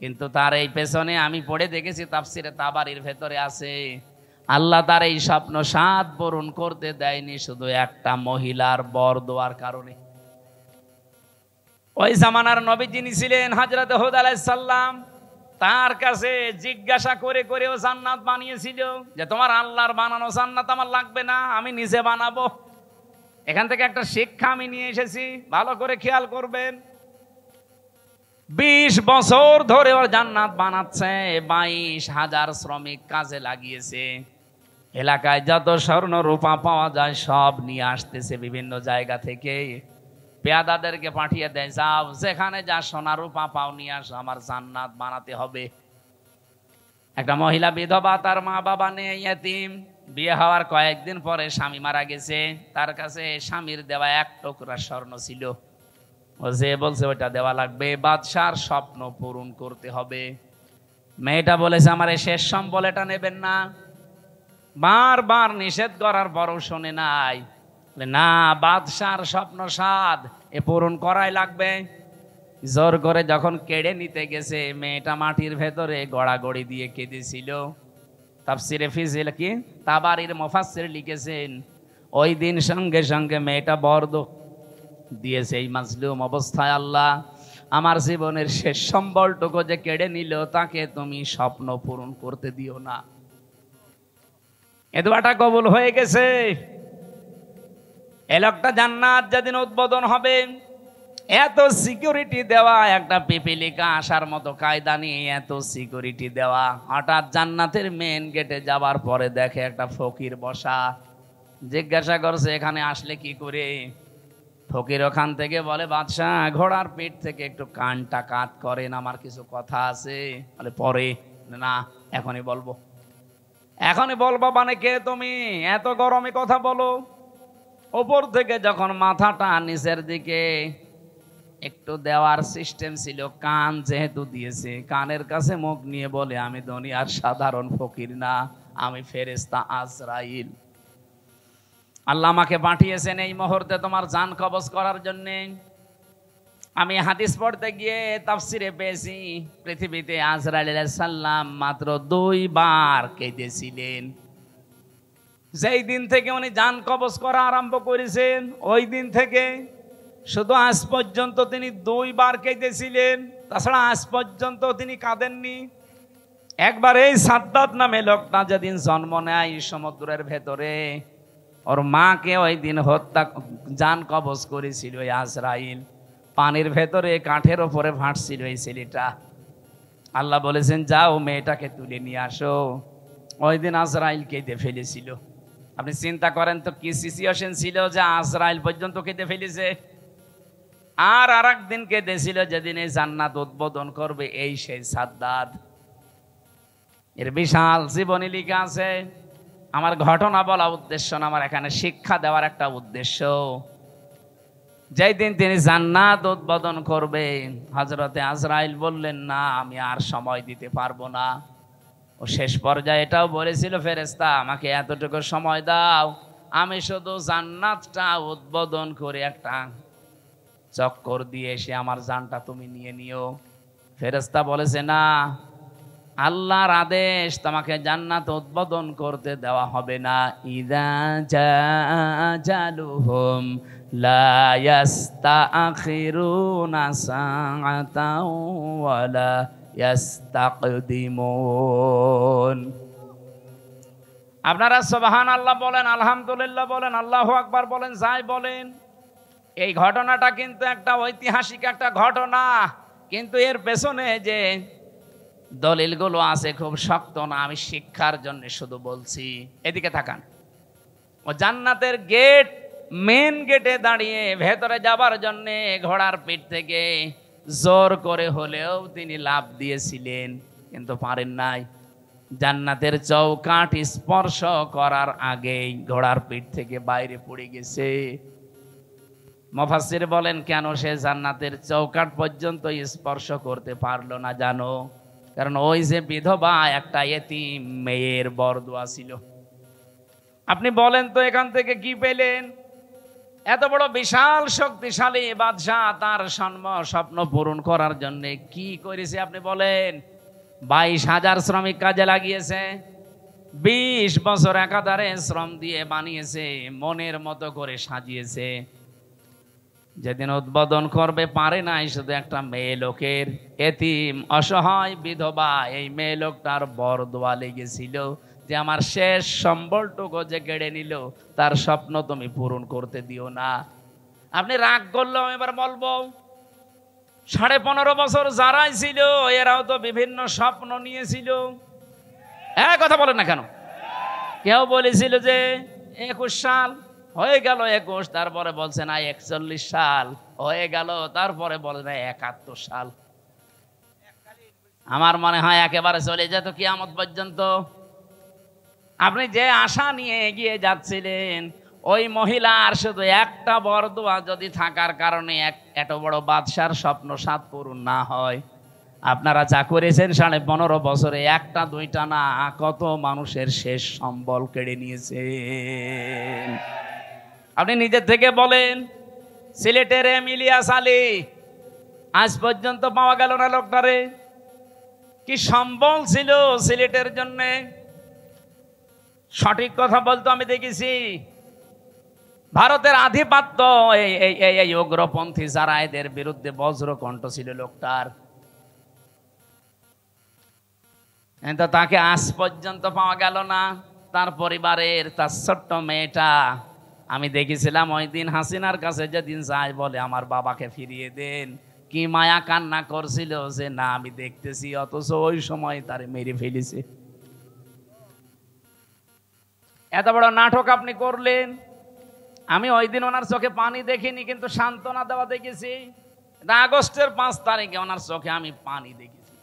কিন্তু তার এই পেছনে আমি পড়ে দেখেছি তাফসিরে তাবারির ভেতরে আছে, আল্লাহ তার এই স্বপ্ন সাদ পূরণ করতে দেয়নি শুধু একটা মহিলার বর দেওয়ার কারণে। ওই জামানার নবী যিনি ছিলেন হযরত হুদ আলাইহিস সালাম, তার কাছে জিজ্ঞাসা করে করেও জান্নাত বানিয়েছিল যে তোমার আল্লাহর বানানো জান্নাত আমার লাগবে না, আমি নিজে বানাবো। এখান থেকে একটা শিক্ষা আমি নিয়ে এসেছি, ভালো করে খেয়াল করবেন। 20 বছর ধরে ওর জান্নাত বানাচ্ছে, 22,000 শ্রমিক কাজে লাগিয়েছে, এলাকায় যত স্বর্ণ রূপা পাওয়া যায় সব নিয়ে আসতেছে বিভিন্ন জায়গা থেকে, পেয়াদাদেরকে পাঠিয়ে দেয়, যাও যেখানে যা সোনা রূপা পাও নিয়ে আসো, আমার জান্নাত বানাতে হবে। একটা মহিলা বিধবা, তার মা বাবা নেই, ইয়েতিম, বিয়ে হওয়ার কয়েকদিন পরে স্বামী মারা গেছে, তার কাছে স্বামীর দেওয়া 1 টুকরা স্বর্ণ ছিল, ও যে বলছে ওইটা দেওয়া লাগবে, বাদশার স্বপ্ন পূরণ করতে হবে। মেয়েটা বলেছে আমার এই শেষ সম্বল, এটা নেবেন না। বারবার নিষেধ করার পরও শোনে নাই, না বাদশার স্বপ্ন সাদ, এ পূরণ করাই লাগবে। জোর করে যখন কেড়ে নিতে গেছে, মেয়েটা মাটির ভেতরে গড়াগড়ি দিয়ে কেঁদেছিল। তাফসিরে ফিজিল কি তাবারির মুফাসসির লিখেছেন, ওই দিন সঙ্গে সঙ্গে মেয়েটা বর্দ দিয়েছে, এই মাজলুম অবস্থায় আল্লাহ আমার জীবনের শেষ সম্বলটুকু যে কেড়ে নিল, তাকে তুমি স্বপ্ন পূরণ করতে দিও না। এ দোয়াটা কবুল হয়ে গেছে। এই লোকটা জান্নাত যেদিন উদ্বোধন হবে, এত সিকিউরিটি দেওয়া, একটা পিপিলিকা আসার মতো কায়দা নিয়ে এত সিকিউরিটি দেওয়া, হঠাৎ জান্নাতের মেন গেটে যাবার পরে দেখে একটা ফকির বসা, জিজ্ঞাসা করছে এখানে আসলে কি করে? ফকির ওখান থেকে বলে, বাদশাহ ঘোড়ার পিঠ থেকে একটু কানটা কাত করেন, আমার কিছু কথা আছে। বলে পরে না, এখনই বলবো। এখনই বলবো মানে কে তুমি? এত গরমে কথা বলো। ওপর থেকে যখন মাথাটা নিচের দিকে একটু দেওয়ার সিস্টেম ছিল, কান যেহেতু দিয়েছে, কানের কাছে মুখ নিয়ে বলে আমি দুনিয়ার সাধারণ ফকির না, আমি ফেরেশতা আজরাইল। আল্লাহ আমাকে পাঠিয়েছেন এই মুহূর্তে তোমার জান কবজ করার জন্য। আমি হাদিস পড়তে গিয়ে তাফসিরে পেয়েছি, পৃথিবীতে আজরাইল আলাইহিস সালাম মাত্র 2 বার কেঁদেছিলেন। যেই দিন থেকে উনি জান কবজ করা আরম্ভ করেছেন, ওই দিন থেকে শুধু আজ পর্যন্ত তিনি 2 বার কেঁদেছিলেন, তাছাড়া আজ পর্যন্ত তিনি কাঁদেননি। একবার এই সাদ্দাত নামে লোকটা যেদিন জন্ম নেয় সমুদ্রের ভেতরে, ওর মাকে ওই দিন হত্যা জান কবজ করেছিল ওই আজরাইল, পানির ভেতরে কাঠের ওপরে ভাসছিল এই ছেলেটা। আল্লাহ বলেছেন যাও মেয়েটাকে তুলে নিয়ে আসো। ওই দিন আজরাইল কেঁদে ফেলেছিল। আপনি চিন্তা করেন তো কি সিচুয়েশন ছিল যে আজরাইল পর্যন্ত কেঁদে ফেলেছে। আর একদিন কেঁদেছিল যেদিন এই জান্নাত উদ্বোধন করবে এই সেই সাদ্দাত। এর বিশাল জীবনী লিখা আছে। আমার ঘটনা বলা উদ্দেশ্য না, আমার এখানে শিক্ষা দেওয়ার একটা উদ্দেশ্য। যেই দিন তিনি জান্নাত উদ্বোধন করবে, হযরতে আজরাইল বললেন না আমি আর সময় দিতে পারবো না। ও শেষ পর্যায়ে এটাও বলেছিল, ফেরেশতা আমাকে এতটুকু সময় দাও, আমি শুধু জান্নাতটা উদ্বোধন করে একটা চক্কর দিয়ে এসে আমার জানটা তুমি নিয়ে নিও। ফেরেশতা বলেছে না, আল্লাহর আদেশ, তোমাকে জান্নাত উদ্বোধন করতে দেওয়া হবে না। ইযা জাজালুহুম লা ইস্তাখিরুনা সাআতাও ওয়ালা ইস্তাকদিমুন। আপনারা সুবহানাল্লাহ বলেন, আলহামদুলিল্লাহ বলেন, আল্লাহু আকবার বলেন, যাই বলেন। এই ঘটনাটা কিন্তু একটা ঐতিহাসিক একটা ঘটনা, কিন্তু এর পেছনে যে দলিলগুলো আছে খুব শক্ত না, আমি শিক্ষার জন্য শুধু বলছি। এদিকে তাকান, ও জান্নাতের গেট, মেন গেটে দাঁড়িয়ে ভেতরে যাবার জন্য ঘোড়ার পিঠ থেকে জোর করে হলেও তিনি লাফ দিয়েছিলেন, কিন্তু পারেন নাই। জান্নাতের চৌকাঠ স্পর্শ করার আগেই ঘোড়ার পিঠ থেকে বাইরে পড়ে গেছে। মুফাসসির বলেন, কেন সে জান্নাতের চৌকাঠ পর্যন্ত স্পর্শ করতে পারলো না জানো? কারণ ওই যে বিধবা একটা এতিম মেয়ের বরদোয়া ছিল। আপনি বলেন তো এখান থেকে কি পেলেন? এত বড় বিশাল শক্তিশালী বাদশাহ তার স্বপ্ন পূরণ করার জন্য কি করেছে আপনি বলেন? 22,000 শ্রমিক কাজে লাগিয়েছে, 20 বছর একাধারে শ্রম দিয়ে বানিয়েছে, মনের মতো করে সাজিয়েছে। যেদিন উদ্বোধন করবে পারে নাই শুধু একটা মেয়ে লোকের, এতিম অসহায় বিধবা এই মেয়ে লোকটার বরদোয়া লেগেছিল যে আমার শেষ সম্বলটুকু যে কেড়ে নিল তার স্বপ্ন তুমি পূরণ করতে দিও না। আপনি রাগ করলেও এবার বলবো 15.5 বছর যারাই ছিল এরাও তো বিভিন্ন স্বপ্ন নিয়েছিল। হ্যাঁ, কথা বলেন না কেন? কেউ বলেছিল যে 21 সাল হয়ে গেল, 21, তারপরে বলছে না 41 সাল হয়ে গেল, তারপরে বলে না 71 সাল। আমার মনে হয় একেবারে চলে যেত কিয়ামত পর্যন্ত। আপনি যে আশা নিয়ে এগিয়ে যাচ্ছিলেন, ওই মহিলার শুধু একটা বরদোয়া যদি থাকার কারণে এত বড় বাদশার স্বপ্ন সাত পূরণ না হয়, আপনারা যা করেছেন 15.5 বছরে একটা দুইটা না কত মানুষের শেষ সম্বল কেড়ে নিয়েছেন। আপনি নিজের থেকে বলেন, সিলেটের ইলিয়াস আলী আজ পর্যন্ত পাওয়া গেল না লোকটারে। কি সম্বল ছিল সিলেটের জন্য? সঠিক কথা বলতো আমি দেখেছি। ভারতের আধিপত্য এই উগ্রপন্থী যারা এদের বিরুদ্ধে বজ্রকণ্ঠ ছিল লোকটার, কিন্তু তাকে আজ পর্যন্ত পাওয়া গেল না। তার পরিবারের তার ছোট্ট মেয়েটা, আমি দেখেছিলাম ওই দিন হাসিনার কাছে যেদিন যায় বলে আমার বাবাকে ফিরিয়ে দেন, কি মায়া কান্না করছিল যে না আমি দেখতেছি, অথচ ওই সময় তারে মেরে ফেলেছে। এত বড় নাটক আপনি করলেন। আমি ওই দিন ওনার চোখে পানি দেখিনি, কিন্তু সান্ত্বনা দেওয়া দেখেছি। আগস্টের 5 তারিখে ওনার চোখে আমি পানি দেখেছি।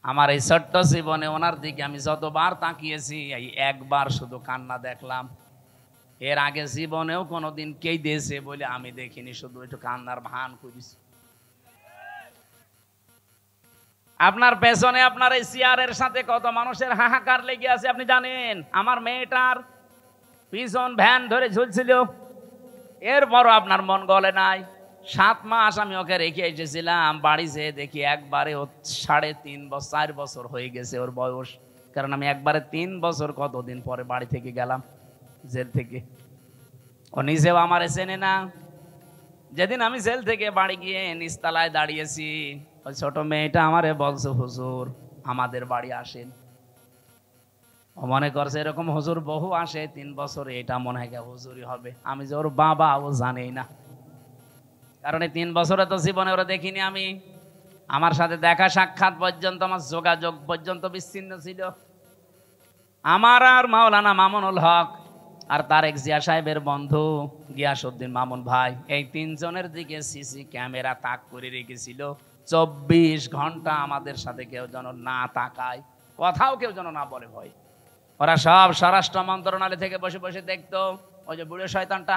আমার এই ছোট্ট জীবনে ওনার দিকে আমি যতবার তাকিয়েছি এই একবার শুধু কান্না দেখলাম। এর আগে জীবনেও কোনোদিন কে দিয়েছে বলে আমি দেখিনি, শুধু একটু কান্নার ভান করেছি। আপনার পেছনে আপনার এই চেয়ারের সাথে কত মানুষের হাহাকার লেগে আছে আপনি জানেন? আমার মেয়েটার পিছন ভ্যান ধরে ঝুলছিল, এরপরও আপনার মন গলে নাই। 7 মাস আমি ওকে রেখে এসেছিলাম, বাড়ি যেয়ে দেখি একবারে ও 3.5 বছর হয়ে গেছে ওর বয়স। কারণ আমি একবারে 3 বছর কতদিন পরে বাড়ি থেকে গেলাম জেল থেকে। ও নিজেও আমারে চেনে না। যেদিন আমি জেল থেকে বাড়ি গিয়ে নিচতলায় দাঁড়িয়েছি, ওই ছোট মেয়েটা আমারে বলছে, হুজুর আমাদের বাড়ি আসেন। ও মনে করছে এরকম হুজুর বহু আসে 3 বছরে, এটা মনে হয় হুজুরই হবে। আমি যে ওর বাবা ও জানেই না, কারণ এই 3 বছরে তো জীবনে ওরা দেখিনি আমি। আমার সাথে দেখা সাক্ষাৎ পর্যন্ত, আমার যোগাযোগ পর্যন্ত বিচ্ছিন্ন ছিল। আমার আর মাওলানা মামুনুল হক আর তারেক জিয়া সাহেবের বন্ধু গিয়াসউদ্দিন মামুন ভাই, এই 3 জনের দিকে সিসি ক্যামেরা তাক করে রেখেছিল। 24 ঘন্টা আমাদের সাথে কেউ যেন না তাকায়, কথাও কেউ যেন না বলে ভয়। ওরা সব স্বরাষ্ট্র মন্ত্রণালয় থেকে বসে বসে দেখতো। ওই যে বুড়ো শয়তানটা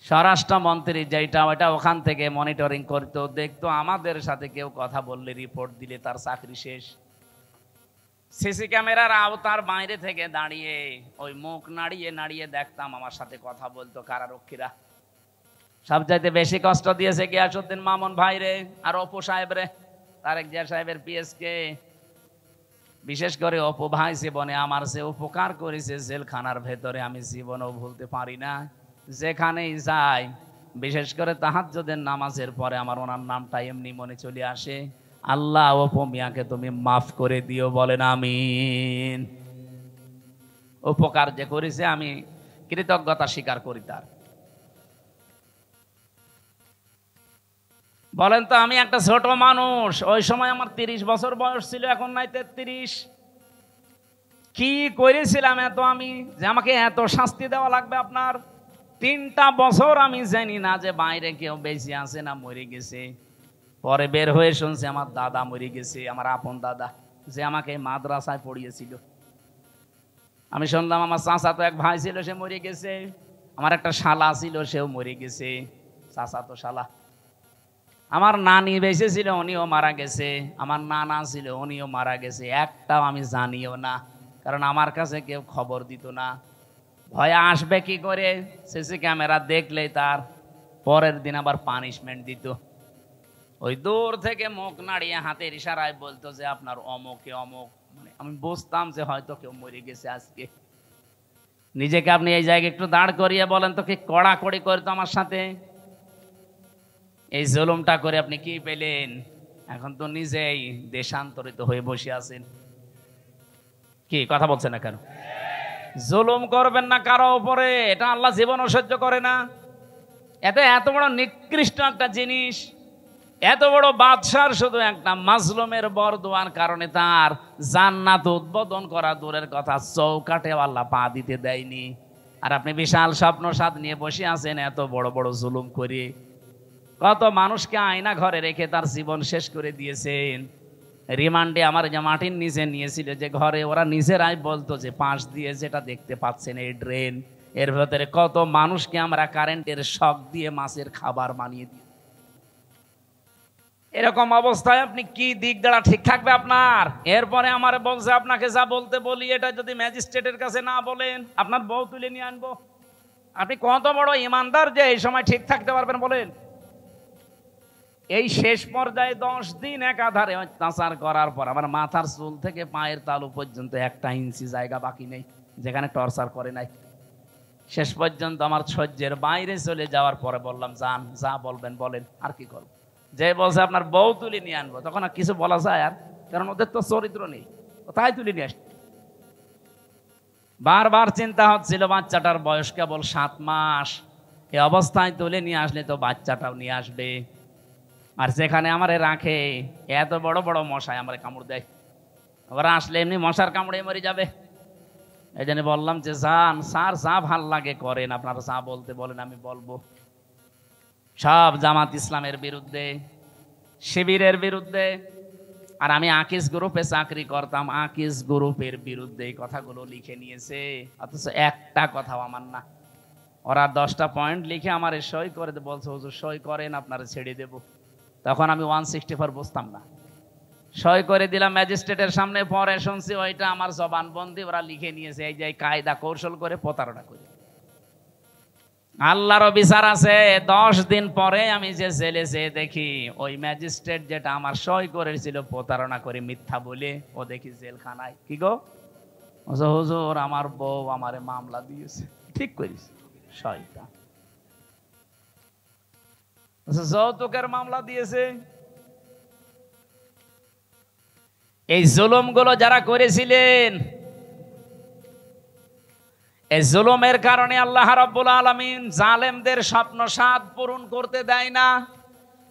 স্বরাষ্ট্রমন্ত্রী যেটা, ওটা ওখান থেকে মনিটরিং করতো, দেখতো আমাদের সাথে কেউ কথা বললে রিপোর্ট দিলে তার চাকরি শেষ। সিসি ক্যামেরার আওতার বাইরে থেকে দাঁড়িয়ে ওই মুখ নাড়িয়ে নাড়িয়ে দেখতাম আমার সাথে কথা বলতো কারারক্ষীরা। সবচাইতে বেশি কষ্ট দিয়েছে গিয়াসউদ্দিন মামুন ভাই রে, আর অপু সাহেব রে, তারেক জিয়া সাহেবের পিএসকে। বিশেষ করে অপু ভাই জীবনে আমার যে উপকার করেছে জেলখানার ভেতরে আমি জীবনেও ভুলতে পারি না। যেখানেই যাই, বিশেষ করে তাহাজ্জুদের নামাজের পরে আমার ওনার নামটা এমনি মনে চলে আসে, আল্লাহ অপু মিয়াকে তুমি মাফ করে দিও, বলেন আমিন। উপকার যে করেছে আমি কৃতজ্ঞতা স্বীকার করি তার। বলেন তো, আমি একটা ছোট মানুষ, ওই সময় আমার 30 বছর বয়স ছিল, এখন নাই 33। কি করেছিলাম এত আমি, যে আমাকে এত শাস্তি দেওয়া লাগবে আপনার? 3টা বছর আমি জানি না যে বাইরে কেউ বেঁচে আছে না মরে গেছে। পরে বের হয়ে শুনছি আমার দাদা মরে গেছে, আমার আপন দাদা, যে আমাকে মাদ্রাসায় পড়িয়েছিল। আমি শুনলাম আমার চাচা তো এক ভাই ছিল, সে মরে গেছে। আমার একটা শালা ছিল, সেও মরে গেছে, চাচা তো শালা। আমার নানি বেঁচে ছিল, উনিও মারা গেছে। আমার নানা ছিল, উনিও মারা গেছে। একটাও আমি জানিও না, কারণ আমার কাছে কেউ খবর দিত না। ভয়ে আসবে কি করে? সিসি ক্যামেরা দেখলেই তার পরের দিন আবার পানিশমেন্ট দিত। ওই দূর থেকে মুখ নাড়িয়ে হাতের ইশারায় বলতো যে আপনার অমুকে অমুক। মানে আমি বুঝতাম যে হয়তো কেউ মরে গেছে আজকে। নিজেকে আপনি এই জায়গায় একটু দাঁড় করিয়ে বলেন তো, কি কড়াকড়ি করতো আমার সাথে। এই জুলুমটা করে আপনি কি পেলেন? এখন তো নিজেই দেশান্তরিত হয়ে বসে আছেন। কি কথা বলছেন না কেন? জুলুম করবেন না কারো উপরে, এটা আল্লাহ জীবনও সহ্য করে না। এত বড় নিকৃষ্ট একটা জিনিস, এত বড় বাদশার শুধু একটা মাজলুমের বরদোয়ার কারণে তার জান্নাত উদ্বোধন করা দূরের কথা, চৌকাটে আল্লাহ পা দিতে দেয়নি। আর আপনি বিশাল স্বপ্ন সাথ নিয়ে বসে আছেন এত বড় বড় জুলুম করে। কত মানুষকে আয়না ঘরে রেখে তার জীবন শেষ করে দিয়েছেন। রিমান্ডে আমার যে মাটির নিচে নিয়েছিল যে ঘরে, ওরা নিজেরাই বলতো যে পাশ দিয়ে যেটা দেখতে পাচ্ছেন এই ড্রেন, এর ভেতরে কত মানুষকে আমরা কারেন্টের শক দিয়ে মাছের খাবার বানিয়ে দিই। এরকম অবস্থায় আপনি কি দিক দ্বারা ঠিক থাকবে আপনার? এরপরে আমার বলছে আপনাকে যা বলতে বলি, এটা যদি ম্যাজিস্ট্রেটের কাছে না বলেন, আপনার বউ তুলে নিয়ে আনবো। আপনি কত বড় ইমানদার যে এই সময় ঠিক থাকতে পারবেন বলেন? এই শেষ পর্যায়ে 10 দিন একাধারে অত্যাচার করার পর আমার মাথার চুল থেকে পায়ের তালু পর্যন্ত 1 ইঞ্চি জায়গা বাকি নেই যেখানে টর্চার করে নাই। শেষ পর্যন্ত আমার সহ্যের বাইরে চলে যাওয়ার পরে বললাম, যান, যা বলবেন বলেন, আর কি করব। যে বলছে আপনার বউ তুলে নিয়ে আনবো, তখন আর কিছু বলা যায়? আর কারণ ওদের তো চরিত্র নেই, তাই তুলে নিয়ে আসছে। বারবার চিন্তা হচ্ছিল, বাচ্চাটার বয়স কেবল 7 মাস, এই অবস্থায় তুলে নিয়ে আসলে তো বাচ্চাটাও নিয়ে আসবে। আর যেখানে আমারে রাখে এত বড় বড় মশায় আমারে কামড় দেয়, ওরা আসলে এমনি মশার কামড়ে মরে যাবে। এই জন্য বললাম যে যান স্যার, যা ভাল লাগে করেন, আপনারা যা বলতে বলেন আমি বলবো। সব জামাত ইসলামের বিরুদ্ধে, শিবিরের বিরুদ্ধে। আর আমি আকিস গ্রুপে চাকরি করতাম, আকিস গ্রুপের বিরুদ্ধে এই কথাগুলো লিখে নিয়েছে, অথচ একটা কথাও আমার না। ওরা 10টা পয়েন্ট লিখে আমার সই করে বলছে, হুজুর সই করেন, আপনারা ছেড়ে দেব। তখন আমি 164 বুঝতাম না, সই করে দিলাম ম্যাজিস্ট্রেটের সামনে। পরে শুনছি ওইটা আমার জবানবন্দি, ওরা লিখে নিয়েছে এই যে কায়দা কৌশল করে প্রতারণা করে। আল্লাহরও বিচার আছে। 10 দিন পরে আমি যে জেলে যেয়ে দেখি ওই ম্যাজিস্ট্রেট যেটা আমার সই করেছিল প্রতারণা করে মিথ্যা বলে, ও দেখি জেলখানায়। কি গো হুজুর, আমার বউ আমারে মামলা দিয়েছে। ঠিক করিস, শয়তান, যৌতুকের মামলা দিয়েছে। এই জুলুমগুলো যারা করেছিলেন, এই জুলুমের কারণে আল্লাহ রাব্বুল আলামিন জালেমদের স্বপ্ন সাধ পূরণ করতে দেয় না।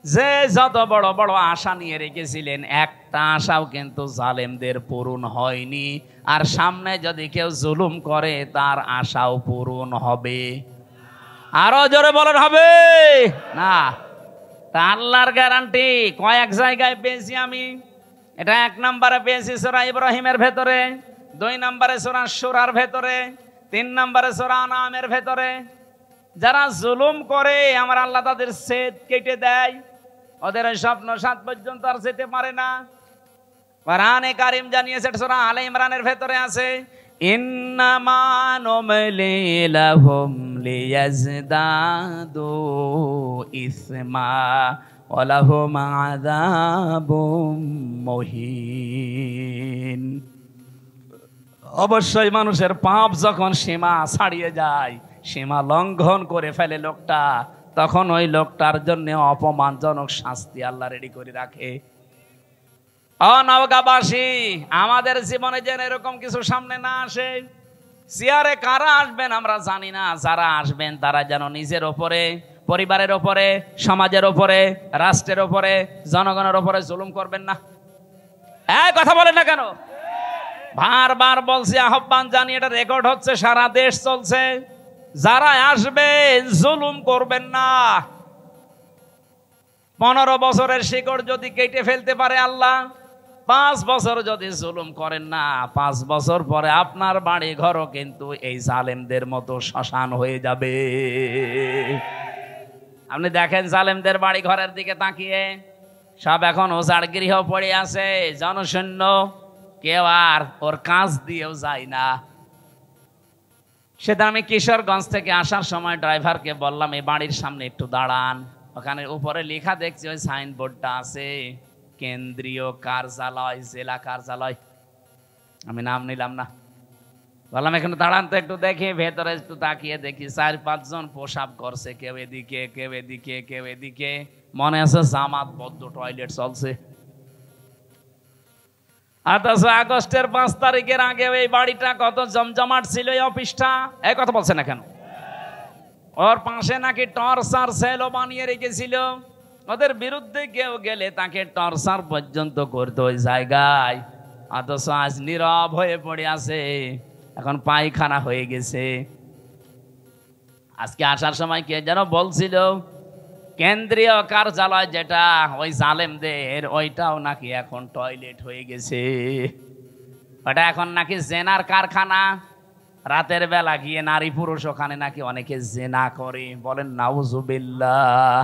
যে যত বড় বড় আশা নিয়ে রেখেছিলেন, একটা আশাও কিন্তু জালেমদের পূরণ হয়নি। আর সামনে যদি কেউ জুলুম করে, তার আশাও পূরণ হবে। আরো জোরে বলেন, হবে না? তা আল্লাহর গ্যারান্টি কয়েক জায়গায় পেয়েছি আমি। এটা 1 নম্বরে পেয়েছি সূরা ইব্রাহিমের ভেতরে, 2 নম্বরে সূরা শুরার ভেতরে, 3 নম্বরে সূরা আনামের ভেতরে। যারা জুলুম করে আমার আল্লাহ তাদের সেদ কেটে দেয়, ওদের স্বপ্ন 7 পর্যন্ত আর যেতে পারে না। কোরআনে কারীম জানিয়েছে, সূরা আলে ইমরানের ভেতরে আছে, ইন্নামা নুমলি লাহুম লিয়াজদাদু ইসমা ওয়া লাহুম আযাবুম মুহিন। অবশ্যই মানুষের পাপ যখন সীমা ছাড়িয়ে যায়, সীমা লঙ্ঘন করে ফেলে লোকটা, তখন ওই লোকটার জন্য অপমানজনক শাস্তি আল্লাহ রেডি করে রাখে। নওগাঁবাসী, আমাদের জীবনে যেন এরকম কিছু সামনে না আসে। চেয়ারে কারা আসবেন আমরা জানি না, যারা আসবেন তারা যেন নিজের ওপরে পরিবারের ওপরে, সমাজের ওপরে, রাষ্ট্রের ওপরে, জনগণের ওপরে জুলুম করবেন না। কথা বলেন না কেন? বারবার বলছি, আহ্বান জানিয়ে, এটা রেকর্ড হচ্ছে, সারা দেশ চলছে, যারা আসবে জুলুম করবেন না। 15 বছরের শিকড় যদি কেটে ফেলতে পারে আল্লাহ, 5 বছর যদি জুলুম করেন না, 5 বছর পরে আপনার বাড়ি ঘরও কিন্তু এই জালেমদের মতো শ্মশান হয়ে যাবে। আপনি দেখেন জালেমদের বাড়ি ঘরের দিকে তাকিয়ে, সব এখন ওজাড় গৃহ পড়ে আছে, জনশূন্য, কেউ আর ওর কাজ দিয়েও যায় না। সেটা আমি কিশোরগঞ্জ থেকে আসার সময় ড্রাইভারকে বললাম, এই বাড়ির সামনে একটু দাঁড়ান, ওখানে উপরে লেখা দেখছি, ওই সাইনবোর্ডটা আছে, কেন্দ্রীয় কার্যালয়, জেলা কার্যালয়। আমি নাম নিলাম না, বললাম এখানে দাঁড়ান তো একটু দেখি। ভেতরে একটু তাকিয়ে দেখি 4-5 জন প্রসাব করছে, কেউ এদিকে, কেউ এদিকে, কেউ এদিকে। মনে আছে জামাতবদ্ধ টয়লেট চলছে। অথচ আগস্টের 5 তারিখের আগে এই বাড়িটা কত জমজমাট ছিল, এই অফিসটা। এই কথা বলছে না কেন? ওর পাশে নাকি টর্চার সেলও বানিয়ে রেখেছিল, ওদের বিরুদ্ধে কেউ গেলে তাকে টর্চার পর্যন্ত করতো ওই জায়গায়। অথচ আজ নীরব হয়ে পড়ে আছে, এখন পায়খানা হয়ে গেছে। আজকে আসার সময় কে যেন বলছিল, কেন্দ্রীয় কার্যালয় যেটা ওই জালেমদের, ওইটাও নাকি এখন টয়লেট হয়ে গেছে। ওটা এখন নাকি জেনার কারখানা। রাতের বেলা গিয়ে নারী পুরুষ ওখানে নাকি অনেকে জেনা করে। বলেন নাউজুবিল্লাহ।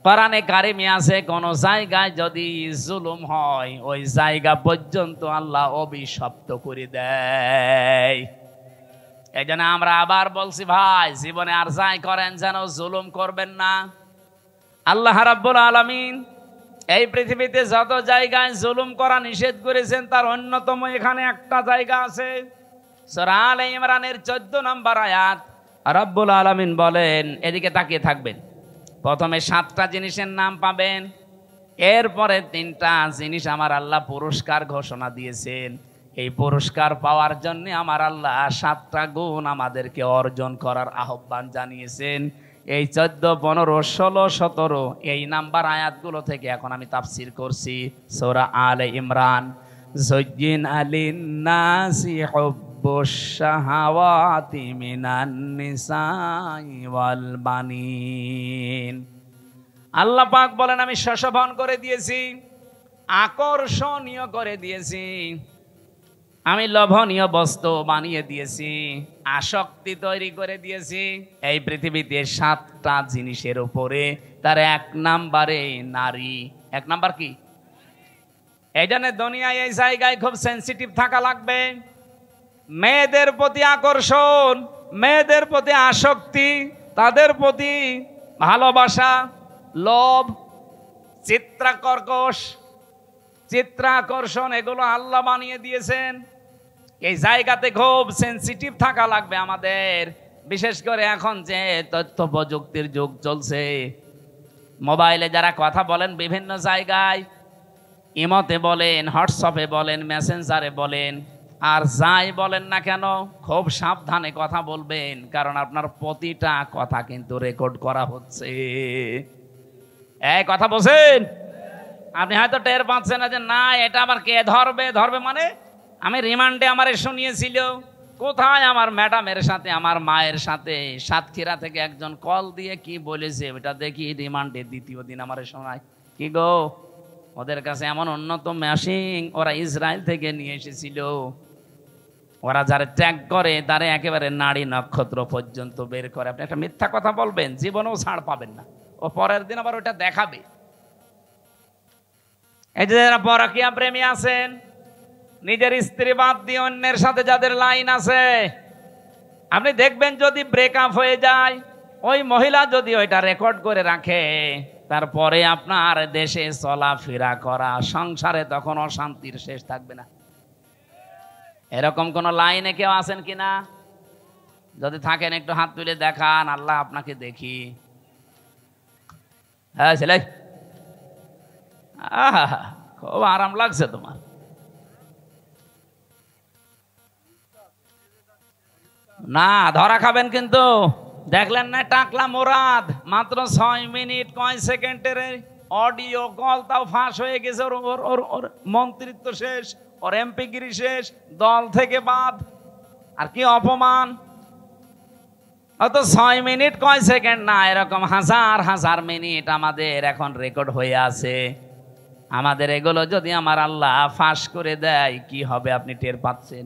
কোরআনে কারিমে আছে, কোন জায়গায় যদি জুলুম হয়, ওই জায়গা পর্যন্ত আল্লাহ অভিশপ্ত করে দেয়। এই জন্য আমরা আবার বলছি, ভাই জীবনে আর যাই করেন যেন জুলুম করবেন না। আল্লাহ রাব্বুল আলামিন এই পৃথিবীতে যত জায়গায় জুলুম করা নিষেধ করেছেন, তার অন্যতম এখানে একটা জায়গা আছে। সূরা আলে ইমরানের 14 নম্বর আয়াত, রাব্বুল আলামিন বলেন, এদিকে তাকিয়ে থাকবেন, প্রথমে 7টা জিনিসের নাম পাবেন, এরপরে 3টা জিনিস আমার আল্লাহ পুরস্কার ঘোষণা দিয়েছেন। এই পুরস্কার পাওয়ার জন্য আমার আল্লাহ 7টা গুণ আমাদেরকে অর্জন করার আহ্বান জানিয়েছেন। এই 14, 15, 16, 17 এই নাম্বার আয়াতগুলো থেকে এখন আমি তাফসীর করছি। সূরা আলে ইমরান, যুজ্জিনা লিন-নাসি হুব্বুশ শাহাওয়াতি মিনান নিসাই ওয়াল বানিন। আল্লাহ পাক বলেন, আমি শোষণ করে দিয়েছি, আকর্ষণীয় করে দিয়েছি, আমি লোভনীয় বস্তু বানিয়ে দিয়েছি, আসক্তি তৈরি করে দিয়েছি এই পৃথিবীতে 7টা জিনিসের উপরে। তার 1 নাম্বারে নারী। 1 নাম্বার কি? এই জন্য দুনিয়ায় এই জায়গায় খুব সেন্সিটিভ থাকা লাগবে। মেয়েদের প্রতি আকর্ষণ, মেয়েদের প্রতি আসক্তি, তাদের প্রতি ভালোবাসা, লোভ, চিত্রাকর্ষণ, এগুলো আল্লাহ বানিয়ে দিয়েছেন। এই জায়গাতে খুব সেন্সিটিভ থাকা লাগবে আমাদের। বিশেষ করে এখন যে তথ্য প্রযুক্তির যুগ চলছে, মোবাইলে যারা কথা বলেন বিভিন্ন জায়গায়, ইমোতে বলেন, হোয়াটসঅ্যাপে বলেন, মেসেঞ্জারে বলেন, আর যাই বলেন না কেন খুব সাবধানে কথা বলবেন, কারণ আপনার প্রতিটা কথা কিন্তু রেকর্ড করা হচ্ছে। এই কথা বলছেন, আপনি হয়তো টের পাচ্ছেন না যে না এটা আবার কে ধরবে মানে আমি রিমান্ডে আমারে শুনিয়েছিল, কোথায় আমার ম্যাডামের সাথে, আমার মায়ের সাথে, সাতক্ষীরা থেকে একজন কল দিয়ে কি বলেছে ওটা দেখি রিমান্ডে 2য় দিন আমারে শোনায়। কি গো, ওদের কাছে এমন উন্নত মেশিন ওরা ইসরায়েল থেকে নিয়ে এসেছিল, ওরা যারা ট্যাগ করে তারা একেবারে নাড়ি নক্ষত্র পর্যন্ত বের করে। আপনি একটা মিথ্যা কথা বলবেন, জীবনেও ছাড় পাবেন না, ও পরের দিন আবার ওটা দেখাবে। এই যে যারা পরকীয়া প্রেমী আছেন, নিজের স্ত্রী বাদ দিয়ে অন্যের সাথে যাদের লাইন আছে, আপনি দেখবেন যদি ব্রেকআপ হয়ে যায়, ওই মহিলা যদি ওইটা রেকর্ড করে রাখে, তারপরে আপনার দেশে চলাফেরা করা, সংসারে তখন অশান্তির শেষ থাকবে না। এরকম কোন লাইনে কেউ আছেন কিনা? যদি থাকেন একটু হাত তুলে দেখান, আল্লাহ আপনাকে দেখি। হ্যাঁ ছেলে, খুব আরাম লাগছে তোমার। না ধরা খাবেন কিন্তু, দেখলেন না টাকলা মুরাদ মাত্র 6 মিনিট কয় সেকেন্ডের অডিও কল, তাও ফাঁস হয়ে গেছে। ওর মন্ত্রিত্ব শেষ, ওর এমপিগিরি শেষ, দল থেকে বাদ। আর কি অপমান! অত 6 মিনিট কয় সেকেন্ড না, এরকম হাজার হাজার মিনিট আমাদের এখন রেকর্ড হয়ে আছে। আমাদের এগুলো যদি আমার আল্লাহ ফাঁস করে দেয় কি হবে আপনি টের পাচ্ছেন?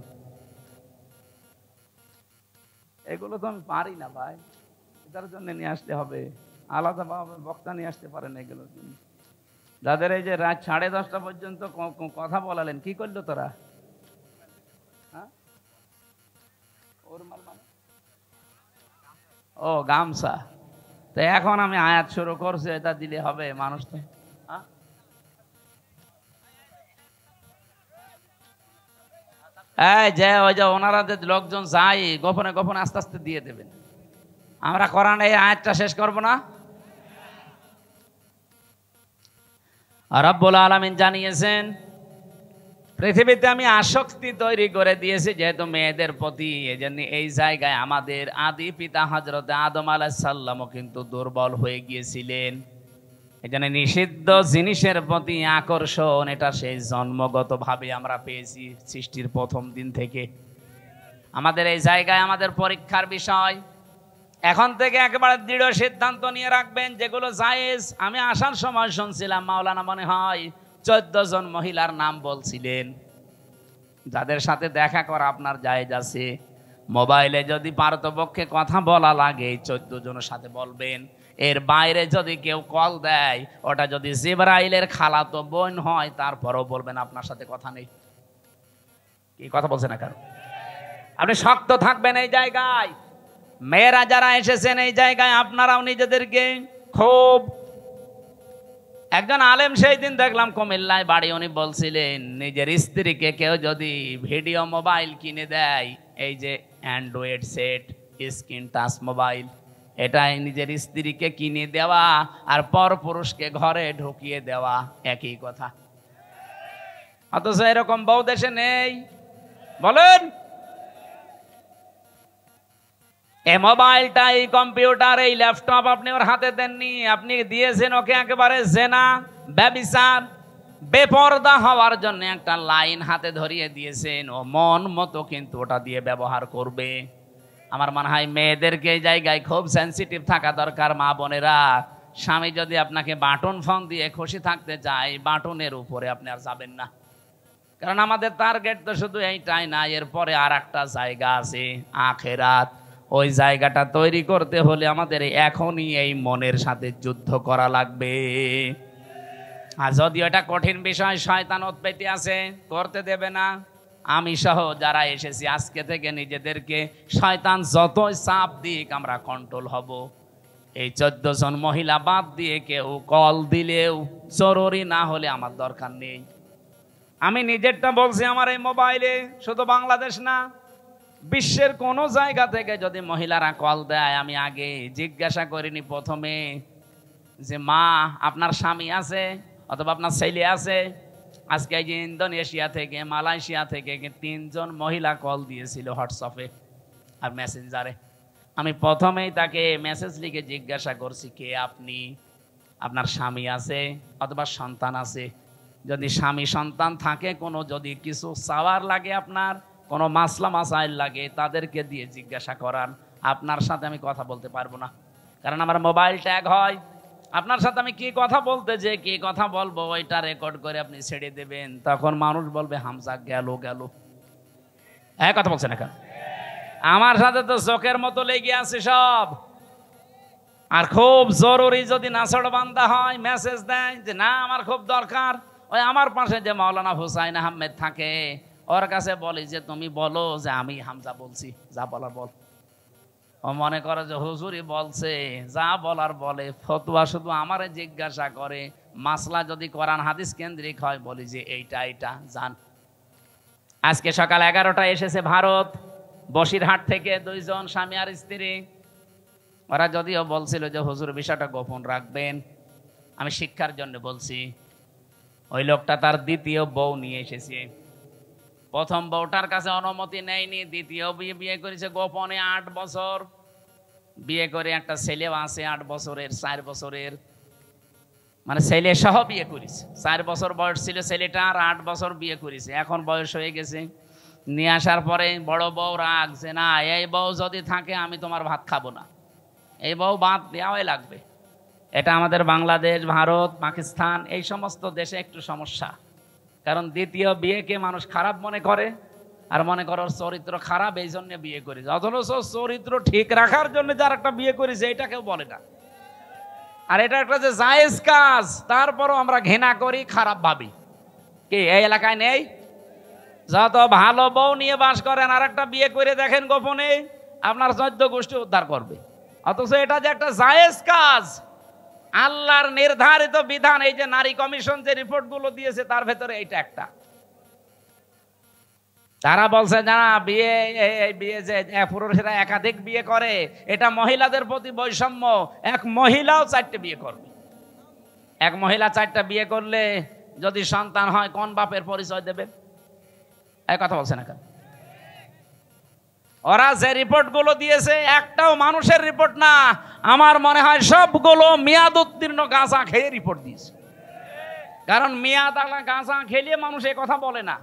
এগুলো তো আমি পারি না ভাই, এটার জন্য নিয়ে আসতে হবে আলাদা বক্তা নিয়ে আসতে পারেন এগুলোর জন্য। যাদের এই যে রাত 10:30 পর্যন্ত কথা বলালেন, কি করলো তোরা? হ্যাঁ, ও গামছা। তো এখন আমি আয়াত শুরু করছি, এটা দিলে হবে মানুষ তো। এই যে ওই যে ওনারা যে লোকজন যাই গোপনে গোপনে আস্তে আস্তে দিয়ে দেবেন। আমরা কোরআন এই আয়াতটা শেষ করব না? রব্বুল আলামিন জানিয়েছেন পৃথিবীতে আমি আসক্তি তৈরি করে দিয়েছি যেহেতু মেয়েদের প্রতি, এজন্য এই জায়গায় আমাদের আদি পিতা হযরত আদম আলাইহিস সালামও কিন্তু দুর্বল হয়ে গিয়েছিলেন। এজন্য নিষিদ্ধ জিনিসের প্রতি আকর্ষণ এটা সেই জন্মগতভাবে আমরা পেয়েছি সৃষ্টির প্রথম দিন থেকে। আমাদের এই জায়গায় আমাদের পরীক্ষার বিষয়। এখন থেকে একেবারে দৃঢ় সিদ্ধান্ত নিয়ে রাখবেন যেগুলো জায়েজ। আমি আসার সময় শুনছিলাম মাওলানা মনে হয় 14 জন মহিলার নাম বলছিলেন যাদের সাথে দেখা করা আপনার জায়েজ আছে। মোবাইলে যদি পারতপক্ষে কথা বলা লাগে 14 জনের সাথে বলবেন। এর বাইরে যদি কেউ কল দেয়, ওটা যদি জিবরাইলের খালাতো বোন হয় তারপরও বলবেন আপনার সাথে কথা নেই। কি কথা বলছেন না কারণ? আপনি শক্ত থাকবেন এই জায়গায়। মেয়েরা যারা এসেছেন এই জায়গায় আপনারাও নিজেদেরকে খুব, একজন আলেম সেই দিন দেখলাম কুমিল্লায় বাড়ি, উনি বলছিলেন নিজের স্ত্রীকে কেউ যদি ভিডিও মোবাইল কিনে দেয়, এই যে Android set screen touch mobile, এটাই নিজের স্ত্রীকে কিনে দেওয়া আর পর পুরুষকে ঘরে ঢুকিয়ে দেওয়া একই কথা। অথচ এরকম বউ দেশে নেই। বলেন, এই মোবাইলটা, এই কম্পিউটার, এই ল্যাপটপ আপনি ওর হাতে দেননি, আপনি দিয়েছেন ওকে একেবারে জেনা, ব্যভিচার, বেপরদা হওয়ার জন্য একটা লাইন হাতে ধরিয়ে দিয়েছেন। ও মন মতো কিন্তু ওটা দিয়ে ব্যবহার করবে। আমার মনে হয় মেয়েদেরকে এই জায়গায় খুব সেন্সিটিভ থাকা দরকার। মা বোনেরা, স্বামী যদি আপনাকে বাটন ফোন দিয়ে খুশি থাকতে চায়, বাটনের উপরে আপনি আর যাবেন না। কারণ আমাদের টার্গেট তো শুধু এইটাই না, এরপরে আর একটা জায়গা আছে আখিরাত। ওই জায়গাটা তৈরি করতে হলে আমাদের এখনই এই মনের সাথে যুদ্ধ করা লাগবে। আর যদিও এটা কঠিন বিষয়, শয়তান উৎপত্তি আছে, করতে দেবে না। আমি সহ যারা এসেছি আজকে থেকে নিজেদেরকে শয়তান যতই চাপ দিক আমরা কন্ট্রোল হব। এই 14 জন মহিলা বাদ দিয়ে কেউ কল দিলেও জরুরি না হলে আমার দরকার নেই। আমি নিজেরটা বলছি, আমার এই মোবাইলে শুধু বাংলাদেশ না, বিশ্বের কোন জায়গা থেকে যদি মহিলারা কল দেয়, আমি আগে জিজ্ঞাসা করিনি প্রথমে যে মা আপনার স্বামী আছে অথবা আপনার ছেলে আছে। আজকে এই যে ইন্দোনেশিয়া থেকে, মালয়েশিয়া থেকে 3 জন মহিলা কল দিয়েছিল হোয়াটসঅ্যাপে আর মেসেঞ্জারে। আমি প্রথমেই তাকে মেসেজ লিখে জিজ্ঞাসা করছি কে আপনি, আপনার স্বামী আছে অথবা সন্তান আছে। যদি স্বামী সন্তান থাকে, কোনো যদি কিছু চাওয়ার লাগে, আপনার কোনো মাসলা মাসাইল লাগে, তাদেরকে দিয়ে জিজ্ঞাসা করান। আপনার সাথে আমি কথা বলতে পারবো না, কারণ আমার মোবাইল ট্যাগ হয়। আপনার সাথে আমি কি কথা বলতে যে কি কথা বলবো ওইটা রেকর্ড করে আপনি ছেড়ে দেবেন, তখন মানুষ বলবে হামজা গেল গেল। হ্যাঁ, কথা বলছেন এখন? আমার সাথে তো চোখের মতো লেগে আছে সব। আর খুব জরুরি যদি নাছড় বান্দা হয়, মেসেজ দেয় যে না আমার খুব দরকার, ওই আমার পাশে যে মাওলানা হুসাইন আহমেদ থাকে ওর কাছে বলি যে তুমি বলো যে আমি হামজা বলছি, যা বলার বল। ও মনে করে যে হুজুরই বলছে, যা বলার বলে। ফতোয়া শুধু আমারে জিজ্ঞাসা করে, মাসলা যদি কোরআন হাদিস কেন্দ্রিক হয় বলি যে এইটা এইটা জান। আজকে সকাল 11টায় এসেছে ভারত, বসিরহাট থেকে 2 জন স্বামী আর স্ত্রী। ওরা যদিও বলছিল যে হুজুর বিষয়টা গোপন রাখবেন, আমি শিক্ষার জন্য বলছি। ওই লোকটা তার দ্বিতীয় বউ নিয়ে এসেছে। প্রথম বউটার কাছে অনুমতি নেয়নি, দ্বিতীয় বিয়ে করেছে গোপনে 8 বছর। বিয়ে করে একটা ছেলেও আছে 8 বছরের 4 বছরের, মানে ছেলে সহ বিয়ে করেছে। 4 বছর বয়স ছিল ছেলেটা, আর 8 বছর বিয়ে করেছে। এখন বয়স হয়ে গেছে। নিয়ে আসার পরে বড় বউ রাগ যে না, এই বউ যদি থাকে আমি তোমার ভাত খাবো না, এই বউ ভাত দেওয়াই লাগবে। এটা আমাদের বাংলাদেশ, ভারত, পাকিস্তান এই সমস্ত দেশে একটু সমস্যা। কারণ দ্বিতীয় বিয়েকে মানুষ খারাপ মনে করে, আর মনে করো চরিত্র খারাপ, এই জন্য বিয়ে করেছে। অথচ চরিত্র ঠিক রাখার জন্য যার একটা বিয়ে করেছে এটা কেউ বলে না। আর এটা একটা যে জায়েজ কাজ, তারপরও আমরা ঘৃণা করি, খারাপ ভাবি। কি এই এলাকায় নেই? যত ভালো বউ নিয়ে বাস করেন আর একটা বিয়ে করে দেখেন গোপনে, আপনার 14 গোষ্ঠী উদ্ধার করবে। অথচ এটা যে একটা জায়েজ কাজ, আল্লাহর নির্ধারিত বিধান। এই যে নারী কমিশন যে রিপোর্ট গুলো দিয়েছে তার ভেতরে এইটা একটা। তারা বলছে যারা বিয়ে বিয়ে যে পুরুষেরা একাধিক বিয়ে করে, এটা মহিলাদের প্রতি বৈষম্য। এক মহিলাও 4টে বিয়ে করবে। এক মহিলা 4টা বিয়ে করলে যদি সন্তান হয় কোন বাপের পরিচয় দেবে? এই কথা বলছে না কেন? ওরা যে রিপোর্ট গুলো দিয়েছে একটাও মানুষের রিপোর্ট না, আমার মনে হয় সবগুলো মেয়াদ উত্তীর্ণ গাঁজা খেয়ে রিপোর্ট দিয়েছে। কারণ মেয়াদ আলা গাঁজা খেলে মানুষ এ কথা বলে না।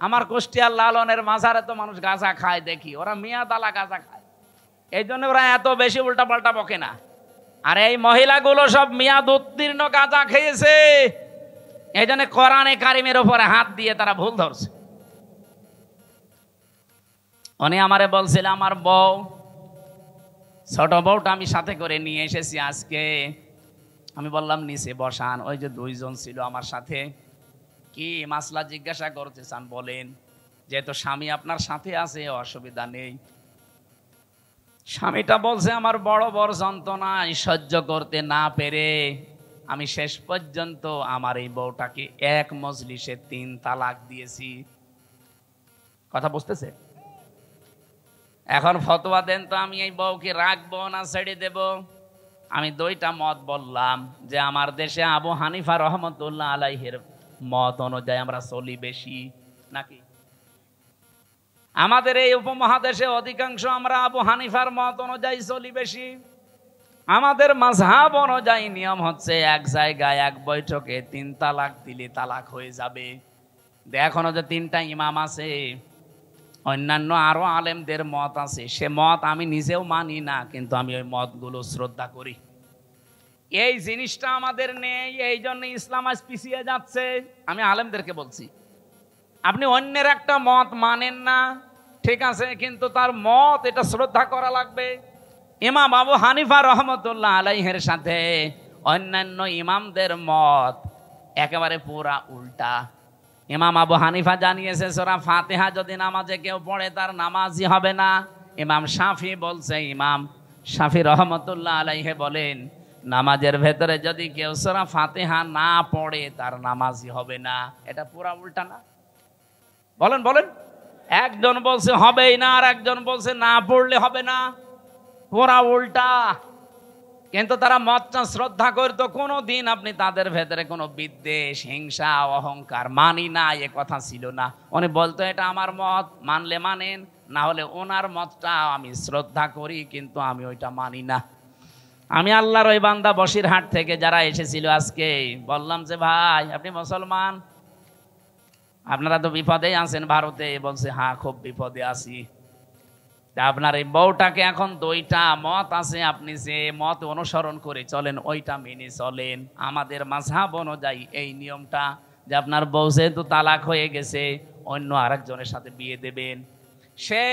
আমার কুষ্টিয়ার লালনের মাজারে তো মানুষ গাঁজা খায় দেখি, ওরা মেয়াদ আলা গাঁজা খায়, এই জন্য ওরা এত বেশি উল্টা পাল্টা বকে না। আর এই মহিলাগুলো সব মেয়াদ উত্তীর্ণ গাঁজা খেয়েছে, এই জন্য কোরআনে কারিমের উপরে হাত দিয়ে তারা ভুল ধরছে। উনি আমারে বলছিল, আমার বউ, ছোট বউটা আমি সাথে করে নিয়ে এসেছি আজকে। আমি বললাম নিচে বসান। ওই যে 2 জন ছিল আমার সাথে। কি মাসলা জিজ্ঞাসা করতে চান বলেন? যেহেতু স্বামী আপনার সাথে আছে অসুবিধা নেই। স্বামীটা বলছে আমার বড় বড় যন্ত্রণায় সহ্য করতে না পেরে আমি শেষ পর্যন্ত আমার এই বউটাকে এক মজলিসে 3 তালাক দিয়েছি। কথা বুঝতেছে? এখন ফতোয়া দেন তো, আমি এই বউকে রাখবো না ছেড়ে দেব? আমি 2টা মত বললাম যে আমার দেশে আবু হানিফা রহমতুল্লাহ আলাইহির মত অনুযায়ী আমরা চলি বেশি, নাকি আমাদের এই উপমহাদেশে অধিকাংশ আমরা আবু হানিফার মত অনুযায়ী চলি বেশি। আমাদের মাযহাব অনুযায়ী নিয়ম হচ্ছে এক জায়গায় এক বৈঠকে 3 তালাক দিলে তালাক হয়ে যাবে। এখনো যে 3টা ইমাম আছে, অন্যান্য আরো আলেমদের মত আছে, সে মত আমি নিজেও মানি না, কিন্তু আমি ওই মতগুলো শ্রদ্ধা করি। এই জিনিসটা আমাদের নেই, এই জন্য ইসলাম আজ পিছিয়ে যাচ্ছে। আমি আলেমদেরকে বলছি, আপনি অন্যের একটা মত মানেন না, ঠিক আছে, কিন্তু তার মত এটা শ্রদ্ধা করা লাগবে। ইমাম আবু হানিফা রহমতুল্লাহ আলাইহির সাথে অন্যান্য ইমামদের মত একেবারে পুরা উল্টা। ইমাম আবু হানিফা জানিয়েছে সূরা ফাতিহা যদি নামাজে কেউ পড়ে তার নামাজই হবে না। ইমাম শাফি বলছে, ইমাম শাফি রহমতুল্লাহ আলাইহি বলেন নামাজের ভেতরে যদি কেউ সূরা ফাতিহা না পড়ে তার নামাজই হবে না। এটা পুরা উল্টা না? বলেন বলেন। একজন বলছে হবেই না, আর একজন বলছে না পড়লে হবে না। পুরা উল্টা। কিন্তু তারা মতটা শ্রদ্ধা করতো। কোনো দিন আপনি তাদের ভেতরে কোনো বিদ্বেষ, হিংসা, অহংকার, মানি না এ কথা ছিল না। উনি বলতো এটা আমার মত, মানলে মানেন, না হলে ওনার মতটা আমি শ্রদ্ধা করি, কিন্তু আমি ওইটা মানি না। আমি আল্লাহর ওই বান্দা বসিরহাট থেকে যারা এসেছিল আজকে বললাম যে ভাই আপনি মুসলমান, আপনারা তো বিপদেই আছেন ভারতে। বলছে হ্যাঁ খুব বিপদে আছি। আপনার এই বউটাকে এখন 2টা মত আছে, আপনি যে মত অনুসরণ করে চলেন ওইটা মেনে চলেন। আমাদের মাযহাব অনুযায়ী এই নিয়মটা যে আপনার বউ যেহেতু তালাক হয়ে গেছে অন্য আরেকজনের সাথে বিয়ে দেবেন, সে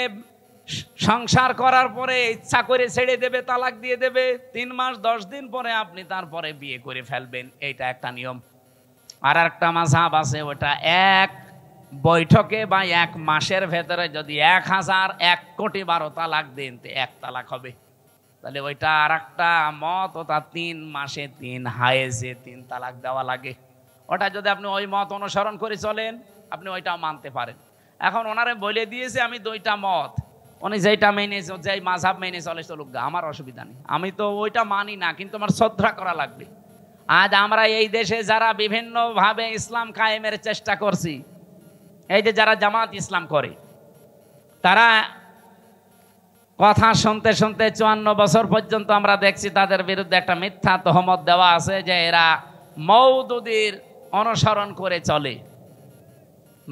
সংসার করার পরে ইচ্ছা করে ছেড়ে দেবে, তালাক দিয়ে দেবে, 3 মাস 10 দিন পরে আপনি তারপরে বিয়ে করে ফেলবেন, এইটা একটা নিয়ম। আর একটা মাযহাব আছে, ওটা এক বৈঠকে বা 1 মাসের ভেতরে যদি 1000-1,00,00,000 তালাক দেন তো 1 তালাক হবে। তাহলে ওইটা আর একটা মত, ওটা 3 মাসে 3 হায়েজে 3 তালাক দেওয়া লাগে। ওটা যদি আপনি ওই মত অনুসরণ করে চলেন আপনি ওইটাও মানতে পারেন। এখন ওনারে বলে দিয়েছে আমি 2টা মত, উনি যেটা মেনে, যেই মাযহাব মেনে চলে চলুক, আমার অসুবিধা নেই, আমি তো ওইটা মানি না, কিন্তু আমার শ্রদ্ধা করা লাগবে। আজ আমরা এই দেশে যারা বিভিন্নভাবে ইসলাম কায়েমের চেষ্টা করছি, এই যে যারা জামাত ইসলাম করে, তারা কথা শুনতে শুনতে 54 বছর পর্যন্ত আমরা দেখছি তাদের বিরুদ্ধে একটা মিথ্যা তহমত দেওয়া আছে যে এরা মওদুদীর অনুসরণ করে চলে।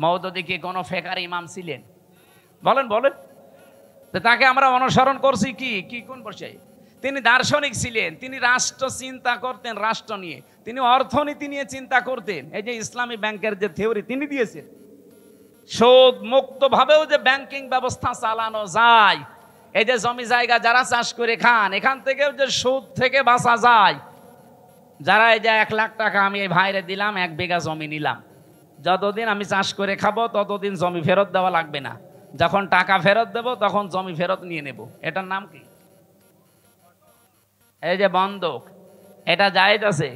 মওদুদী কি কোনো ফেকার ইমাম ছিলেন? বলেন বলেন। তো তাকে আমরা অনুসরণ করছি কি কি কোন বসে? তিনি দার্শনিক ছিলেন, তিনি রাষ্ট্র চিন্তা করতেন, রাষ্ট্র নিয়ে, তিনি অর্থনীতি নিয়ে চিন্তা করতেন। এই যে ইসলামী ব্যাংকের যে থিওরি তিনি দিয়েছেন, সুদ মুক্ত ভাবেও যে ব্যাংকিং ব্যবস্থা চালানো যায়, এই যে জমি জায়গা যারা চাষ করে খান এখান থেকেও যে সুদ থেকে বাঁচা যায়, যারা এই যে 1 লাখ টাকা আমি এই ভাইরে দিলাম, 1 বিঘা জমি নিলাম, যতদিন আমি চাষ করে খাবো ততদিন জমি ফেরত দেওয়া লাগবে না, যখন টাকা ফেরত দেব তখন জমি ফেরত নিয়ে নেব। এটার নাম কি? এই যে বন্ধক, এটা জায়েজ আছে,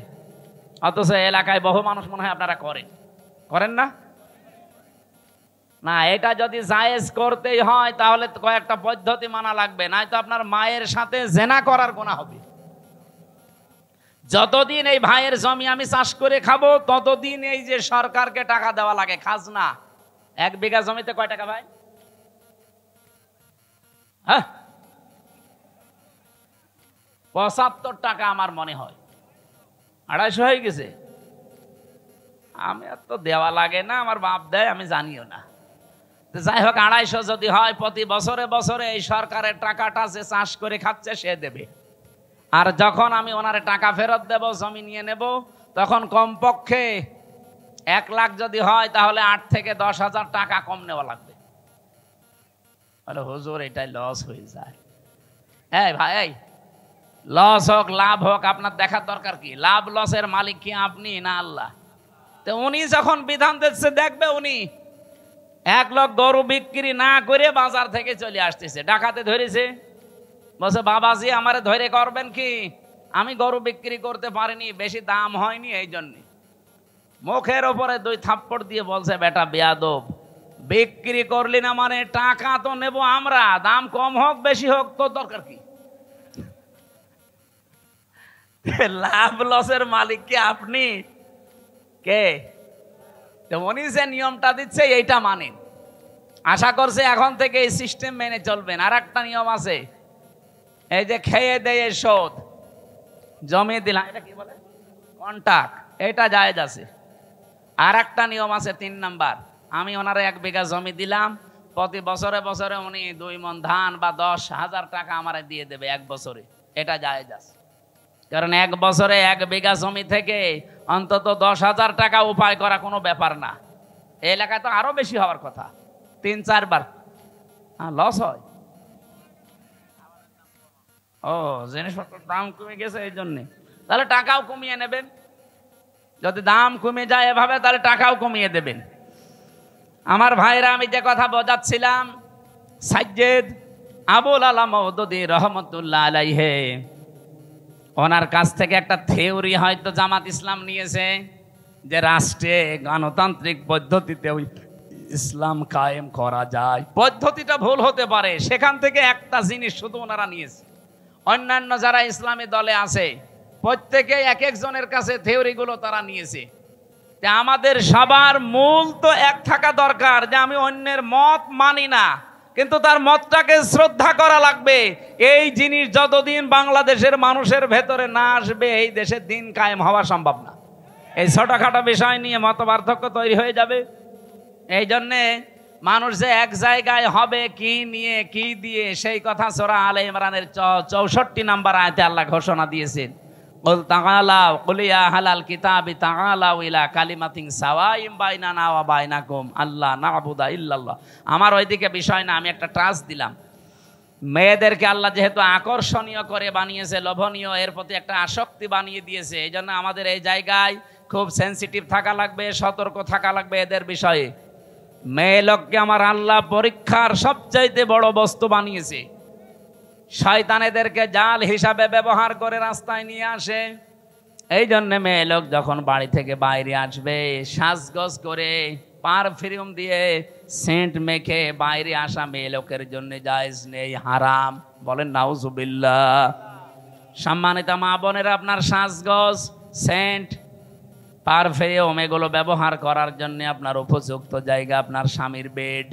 অথচ এলাকায় বহু মানুষ মনে হয় আপনারা করেন, করেন না? না, এটা যদি জায়েজ করতেই হয় তাহলে কয়েকটা পদ্ধতি মানা লাগবে, নাই তো আপনার মায়ের সাথে জেনা করার গুনাহ হবে। যতদিন এই ভাইয়ের জমি আমি চাষ করে খাবো ততদিন এই যে সরকারকে টাকা দেওয়া লাগে, খাজনা। 1 বিঘা জমিতে কয় টাকা ভাই? হ্যাঁ, 75 টাকা আমার মনে হয়, 250 হয়ে গেছে। আমি আর তো দেওয়া লাগে না, আমার বাপ দেয়, আমি জানিও না। যাই হোক, 250 যদি হয়, প্রতি বছরে বছরে এই সরকারের টাকাটা যে চাষ করে খাচ্ছে সে দেবে। আর যখন আমি ওনারে টাকা ফেরত দেব, জমি নিয়ে নেব, তখন কমপক্ষে 1 লাখ যদি হয় তাহলে 8 থেকে 10,000 টাকা কম নেওয়া লাগবে। বলে হুজুর এটাই লস হয়ে যায়। হ্যাঁ ভাই, লস হোক লাভ হোক আপনার দেখার দরকার কি? লাভ লসের মালিক কি আপনি না আল্লাহ? তো উনি যখন বিধান দিচ্ছে, দেখবে উনি 1 লাখ গরু বিক্রি না করে বাজার থেকে চলে আসতেছে, ডাকাতে ধরেছে, বলছে বাবাজি আমারে ধরে করবেন কি, আমি গরু বিক্রি করতে পারিনি, বেশি দাম হয়নি, এই জন্য। মুখের ওপরে 2 থাপ্পড় দিয়ে বলছে বেটা বেয়াদব, বিক্রি করলি না মানে টাকা তো নেব আমরা, দাম কম হোক বেশি হোক তোর দরকার কি? লাভ লসের মালিক কি আপনি? কে? তো উনি যে নিয়মটা দিচ্ছে এইটা মানেন, আশা করছে এখন থেকে এই সিস্টেম মেনে চলবেন। আর একটা নিয়ম আছে, এই যে খেয়ে দেয়ে শোধ, জমি দিলাম, এটা কি বলে? কন্ট্রাক্ট, এটা জায়েজ আছে। আর একটা নিয়ম আছে 3 নাম্বার, আমি ওনারে 1 বিঘা জমি দিলাম, প্রতি বছরে বছরে উনি 2 মণ ধান বা 10,000 টাকা আমারে দিয়ে দেবে 1 বছরে, এটা জায়েজ আছে। কারণ 1 বছরে 1 বিঘা জমি থেকে অন্তত 10,000 টাকা উপায় করা কোনো ব্যাপার না। এই এলাকায় তো আরো বেশি হওয়ার কথা, 3-4 বার লস হয়। ও, জিনিসপত্রের দাম কমে গেছে এই জন্যে, তাহলে টাকাও কমিয়ে নেবেন। যদি দাম কমে যায় এভাবে, তাহলে টাকাও কমিয়ে দেবেন। আমার ভাইরা, আমি যে কথা বোঝাচ্ছিলাম, সাজ্জেদ আবুল আলা মওদুদী রহমতুল্লাহ আলাইহি, ওনার কাছ থেকে একটা থিওরি হয়তো জামাত ইসলাম নিয়েছে যে রাষ্ট্রে গণতান্ত্রিক পদ্ধতিতে ইসলাম কায়েম করা যায়। পদ্ধতিটা ভুল হতে পারে, সেখান থেকে একটা জিনিস শুধু ওনারা নিয়েছে। অন্যান্য যারা ইসলামী দলে আছে প্রত্যেকে এক একজনের কাছে থিওরিগুলো তারা নিয়েছে। আমাদের সবার মূল তো এক থাকা দরকার যে আমি অন্যের মত মানি না, কিন্তু তার মতটাকে শ্রদ্ধা করা লাগবে। এই জিনিস যতদিন বাংলাদেশের মানুষের ভেতরে না আসবে, এই দেশের দিন কায়েম হওয়া সম্ভব না। এই ছোটখাটো বিষয় নিয়ে মত পার্থক্য তৈরি হয়ে যাবে। এই জন্যে মানুষ যে এক জায়গায় হবে কি নিয়ে কি দিয়ে, সেই কথা সূরা আলে ইমরানের 64 নম্বর আয়াতে আল্লাহ ঘোষণা দিয়েছেন, কুল তাআলাউ কুল ইয়া আহলাল কিতাবি তাআলাউ ইলা কালিমাতিন সাওয়াইম বাইনানা ওয়া বাইনাকুম আল্লা না'বুদা ইল্লাল্লাহ। আমার ওইদিকে বিষয় না, আমি একটা ট্রাস্ট দিলাম। মেয়েদেরকে আল্লাহ যেহেতু আকর্ষণীয় করে বানিয়েছে, লোভনীয়, এর প্রতি একটা আসক্তি বানিয়ে দিয়েছে, এই জন্য আমাদের এই জায়গায় খুব সেন্সিটিভ থাকা লাগবে, সতর্ক থাকা লাগবে এদের বিষয়ে। মেয়ে লোককে আমার আল্লাহ পরীক্ষার সবচাইতে বড় বস্তু বানিয়েছে। শয়তান এদেরকে জাল হিসাবে ব্যবহার করে রাস্তায় নিয়ে আসে। এই জন্য মেয়ে লোক যখন বাড়ি থেকে বাইরে আসবে, সাজগোজ করে পারফিউম দিয়ে সেন্ট মেখে বাইরে আসা মেয়ে লোকের জন্য জায়েজ নেই, হারাম। বলেন নাউজুবিল্লাহ। সম্মানিত মা বোনেরা, আপনার সাজগোজ, সেন্ট, পারফিউম এগুলো ব্যবহার করার জন্য আপনার উপযুক্ত জায়গা আপনার স্বামীর বেড।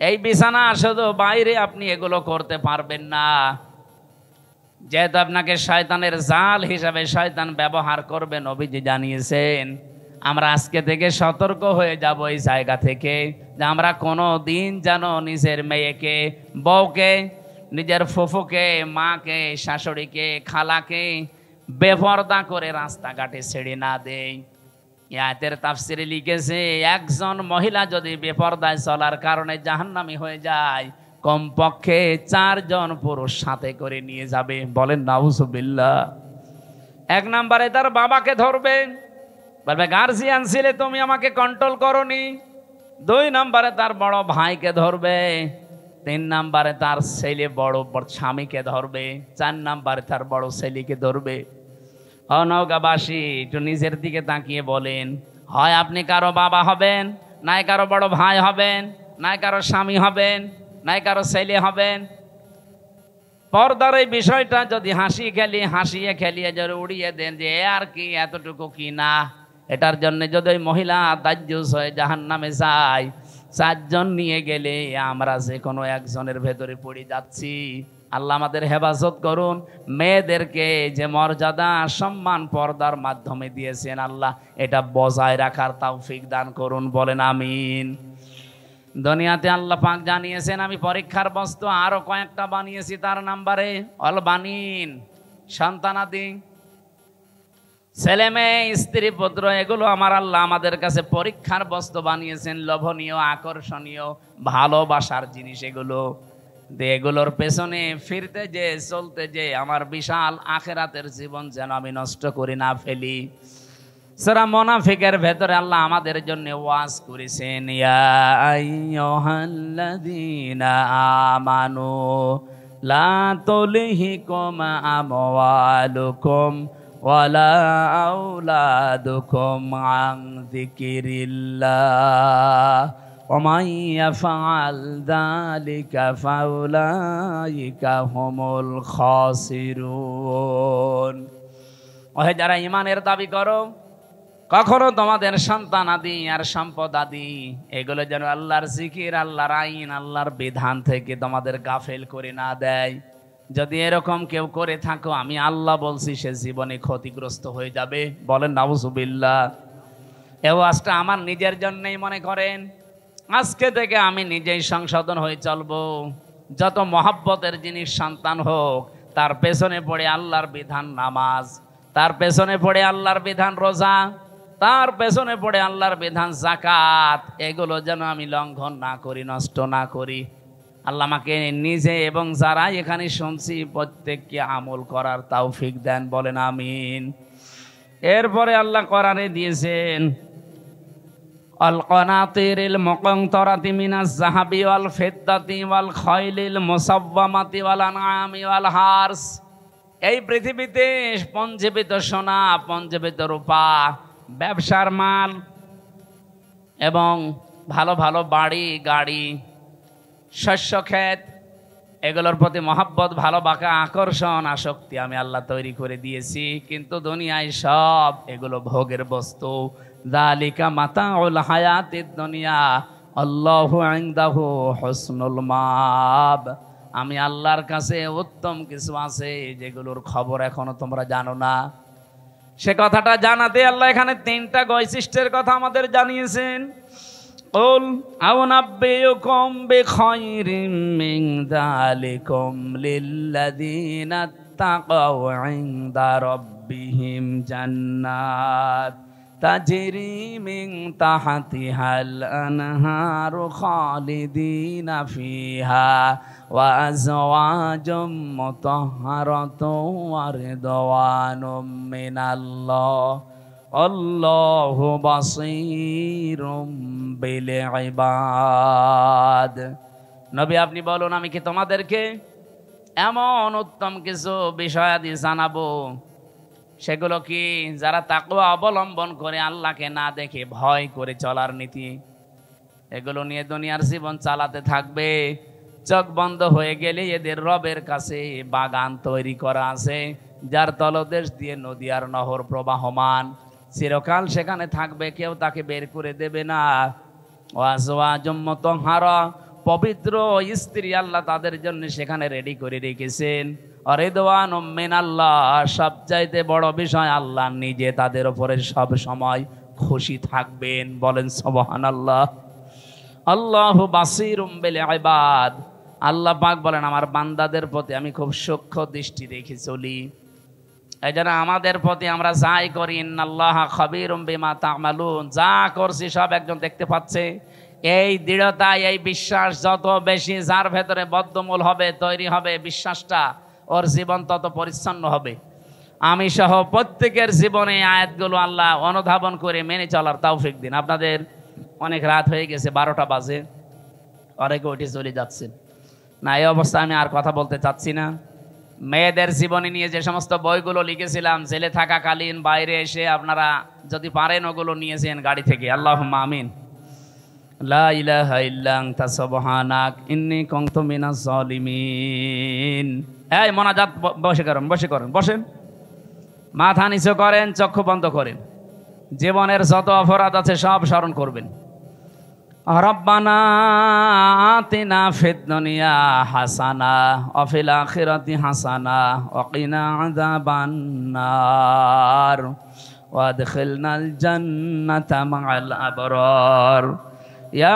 এই বিছানা শুধু বাইরে আপনি এগুলো করতে পারবেন না, যেহেতু আপনাকে শয়তানের জাল হিসাবে শয়তান ব্যবহার করবে। নবীজি জানিয়েছেন আমরা আজকে থেকে সতর্ক হয়ে যাব এই জায়গা থেকে, যে আমরা কোনো দিন যেন নিজের মেয়েকে, বউকে, নিজের ফুফুকে, মাকে, শাশুড়িকে, খালাকে বেপরদা করে রাস্তাঘাটে ছেড়ে না দেই। আয়াতের তাফসিরে লিখেছে একজন মহিলা যদি বেপরদায় চলার কারণে জাহান্নামী হয়ে যায়, কমপক্ষে 4 জন পুরুষ সাথে করে নিয়ে যাবে। বলেন নাউজুবিল্লাহ। 1 নম্বরে তার বাবাকে ধরবে, বলবে গার্জিয়ান ছিলে তুমি আমাকে কন্ট্রোল করনি। 2 নম্বরে তার বড় ভাইকে ধরবে। 3 নম্বরে তার ছেলে বড় স্বামীকে ধরবে। 4 নম্বরে তার বড় ছেলেকে ধরবে। নওগাঁবাসী একটু নিজের দিকে তাকিয়ে বলেন, হয় আপনি কারো বাবা হবেন, নাই কারো বড় ভাই হবেন, নাই কারো স্বামী হবেন, নাই কারো ছেলে হবেন। পর্দার এই বিষয়টা যদি হাসিয়ে খেলিয়ে যদি উড়িয়ে দেন যে আর কি, এতটুকু কি না, এটার জন্য যদি ওই মহিলা দাজ্জুস হয়ে জাহান্নামে যায়, 4 জন নিয়ে গেলে আমরা যে কোনো একজনের ভেতরে পড়ে যাচ্ছি। আল্লাহ আমাদের হেফাজত করুন। মেয়েদেরকে যে মর্যাদা সম্মান পর্দার মাধ্যমে দিয়েছেন, আল্লাহ এটা বজায় রাখার তৌফিক দান করুন। বলেন আমিন। দুনিয়াতে আল্লাহ পাক জানিয়েছেন আমি পরীক্ষার বস্তু আরো কয়েকটা বানিয়েছি, তার নাম্বারে অল বানিন, সন্তানাদি, ছেলে মেয়ে, স্ত্রী পুত্র, এগুলো আমার আল্লাহ আমাদের কাছে পরীক্ষার বস্তু বানিয়েছেন। লোভনীয়, আকর্ষণীয়, ভালোবাসার জিনিস এগুলোর পেছনে ফিরতে যে চলতে যে আমার বিশাল আখিরাতের জীবন যেন আমি নষ্ট করে না ফেলি। সূরা মুনাফিকের ভেতরে আল্লাহ আমাদের জন্য ওয়াজ করেছেন, ইয়া আইয়ুহাল্লাযীনা আমানু লা তুলহিকুম আমওয়ালুকুম ওয়ালা আওলাদুকুম আন যিকিরিল্লাহ ওয়া মান ইয়াফআল যালিকা ফাউলাইকা হুমুল খাসিরুন। ওহে যারা ঈমানের দাবি করো, কখনো তোমাদের সন্তান আদি আর সম্পদ আদি এগুলো যেন আল্লাহর জিকির, আল্লাহর আইন, আল্লাহর বিধান থেকে তোমাদের গাফেল করে না দেয়। যদি এরকম কেউ করে থাকো, আমি আল্লাহ বলছি সে জীবনে ক্ষতিগ্রস্ত হয়ে যাবে। বলেন নাউজুবিল্লাহ। এই ওয়াজটা আমার নিজের জন্যই মনে করেন। আজকে থেকে আমি নিজেই সংশোধন হয়ে চলবো। যত মহব্বতের জিনিস সন্তান হোক, তার পেছনে পড়ে আল্লাহর বিধান নামাজ, তার পেছনে পড়ে আল্লাহর বিধান রোজা, তার পেছনে পড়ে আল্লাহর বিধান যাকাত, এগুলো যেন আমি লঙ্ঘন না করি, নষ্ট না করি। আল্লাহ আমাকে নিজে এবং যারা এখানে শুনছি প্রত্যেককে আমল করার তৌফিক দেন। বলেন আমিন। এরপরে আল্লাহ কোরআনে দিয়েছেন আল কানাতিরিল মুকানতারাতি মিনাজ যাহাবি ওয়াল ফিদ্দাতি ওয়াল খাইলিল মুসাওয়ামাতি ওয়াল আনআমি ওয়াল হারস। এই পৃথিবীতে পঞ্জীবিত সোনা, পঞ্জীবিত রূপা, ব্যবসার মাল এবং ভালো ভালো বাড়ি গাড়ি, শস্য ক্ষেত, এগুলোর প্রতি মহব্বত, ভালোবাসা, আকর্ষণ, আসক্তি আমি আল্লাহ তৈরি করে দিয়েছি। কিন্তু দুনিয়ায় সব এগুলো ভোগের বস্তু। যালিকা মাতাউল হায়াতিদ দুনিয়া আল্লাহু ইনদাহু হুসনুল মাব। আমি আল্লাহর কাছে উত্তম কিছু আছে যেগুলোর খবর এখনো তোমরা জানো না। সে কথাটা জানাতে আল্লাহ এখানে 3টা বৈশিষ্ট্যের কথা আমাদের জানিয়েছেন। কুল আউনাব্বিউকুম বিখাইরিম মিন যালিকুম লিল্লাযীনা তাকাউ ইনদা রাব্বিহিম জান্নাত তাজরি মিন তাহতিহাল আনহারু খালিদিনা ফিহা ওয়া আজওয়াজুম মুতাহহারাতুন ওয়া রিদওয়ানুম মিনাল্লাহ আল্লাহু বাসীরুম বিল ইবাদ। নবী আপনি বলুন, আমি কি তোমাদেরকে এমন উত্তম কিছু বিষয়াদি জানাবো, সেগুলো কি যারা তাকওয়া অবলম্বন করে আল্লাহকে না দেখে ভয় করে চলার নীতি, এগুলো নিয়ে দুনিয়ার জীবন চালাতে থাকবে। চোখ বন্ধ হয়ে গেলে এদের রবের কাছে বাগান তৈরি করা আছে, যার তলদেশ দিয়ে নদী আর নহর প্রবাহমান, চিরকাল সেখানে থাকবে, কেউ তাকে বের করে দেবে না। ওয়াজওয়াজুম মুতাহহারা, পবিত্র স্ত্রী আল্লাহ তাদের জন্য সেখানে রেডি করে রেখেছেন। রিদওয়ানুম মিনাল্লাহ, সবচাইতে বড় বিষয় আল্লাহ নিজে তাদের উপরে সব সময় খুশি থাকবেন। বলেন সুবহানাল্লাহ। আল্লাহু বাসীরুম বিল ইবাদ, আল্লাহ পাক বলেন আমার বান্দাদের প্রতি আমি খুব সূক্ষ্ম দৃষ্টি রেখে চলি। এই জন্য আমাদের প্রতি আমরা যাই করি, ইন্নাল্লাহা খাবীরুম বিমা তা'মালুন, যা করছি সব একজন দেখতে পাচ্ছে। এই দৃঢ়তা, এই বিশ্বাস যত বেশি যার ভেতরে বদ্ধমূল হবে, তৈরি হবে বিশ্বাসটা, ওর জীবন তত পরিচ্ছন্ন হবে। আমি সহ প্রত্যেকের জীবনে আয়াতগুলো আল্লাহ অনুধাবন করে মেনে চলার তৌফিক দিন। আপনাদের অনেক রাত হয়ে গেছে, 12টা বাজে, অনেকে উঠে চলে যাচ্ছেন না। এই অবস্থায় আমি আর কথা বলতে চাচ্ছি না। মেয়েদের জীবনী নিয়ে যে সমস্ত বইগুলো লিখেছিলাম জেলে থাকাকালীন, বাইরে এসে আপনারা যদি পারেন ওগুলো নিয়েছেন গাড়ি থেকে। আল্লাহুম্মা আমিন। লা ইলাহা ইল্লা আনতা সুবহানাক ইন্নী কুনতু মিনাজ জালিমিন। এই মোনাজাত বসে করেন, বসেন, মাথা নিচু করেন, চক্ষু বন্ধ করেন। জীবনের যত অপরাধ আছে সব স্মরণ করবেন। রব্বানা আতিনা ফিদ দুনিয়া হাসানা ওয়া ফিল আখিরাতি হাসানা ওয়া কিনা আযাবান নার ওয়া আদখিলনাল জান্নাতা মা'আল আবরার ইয়া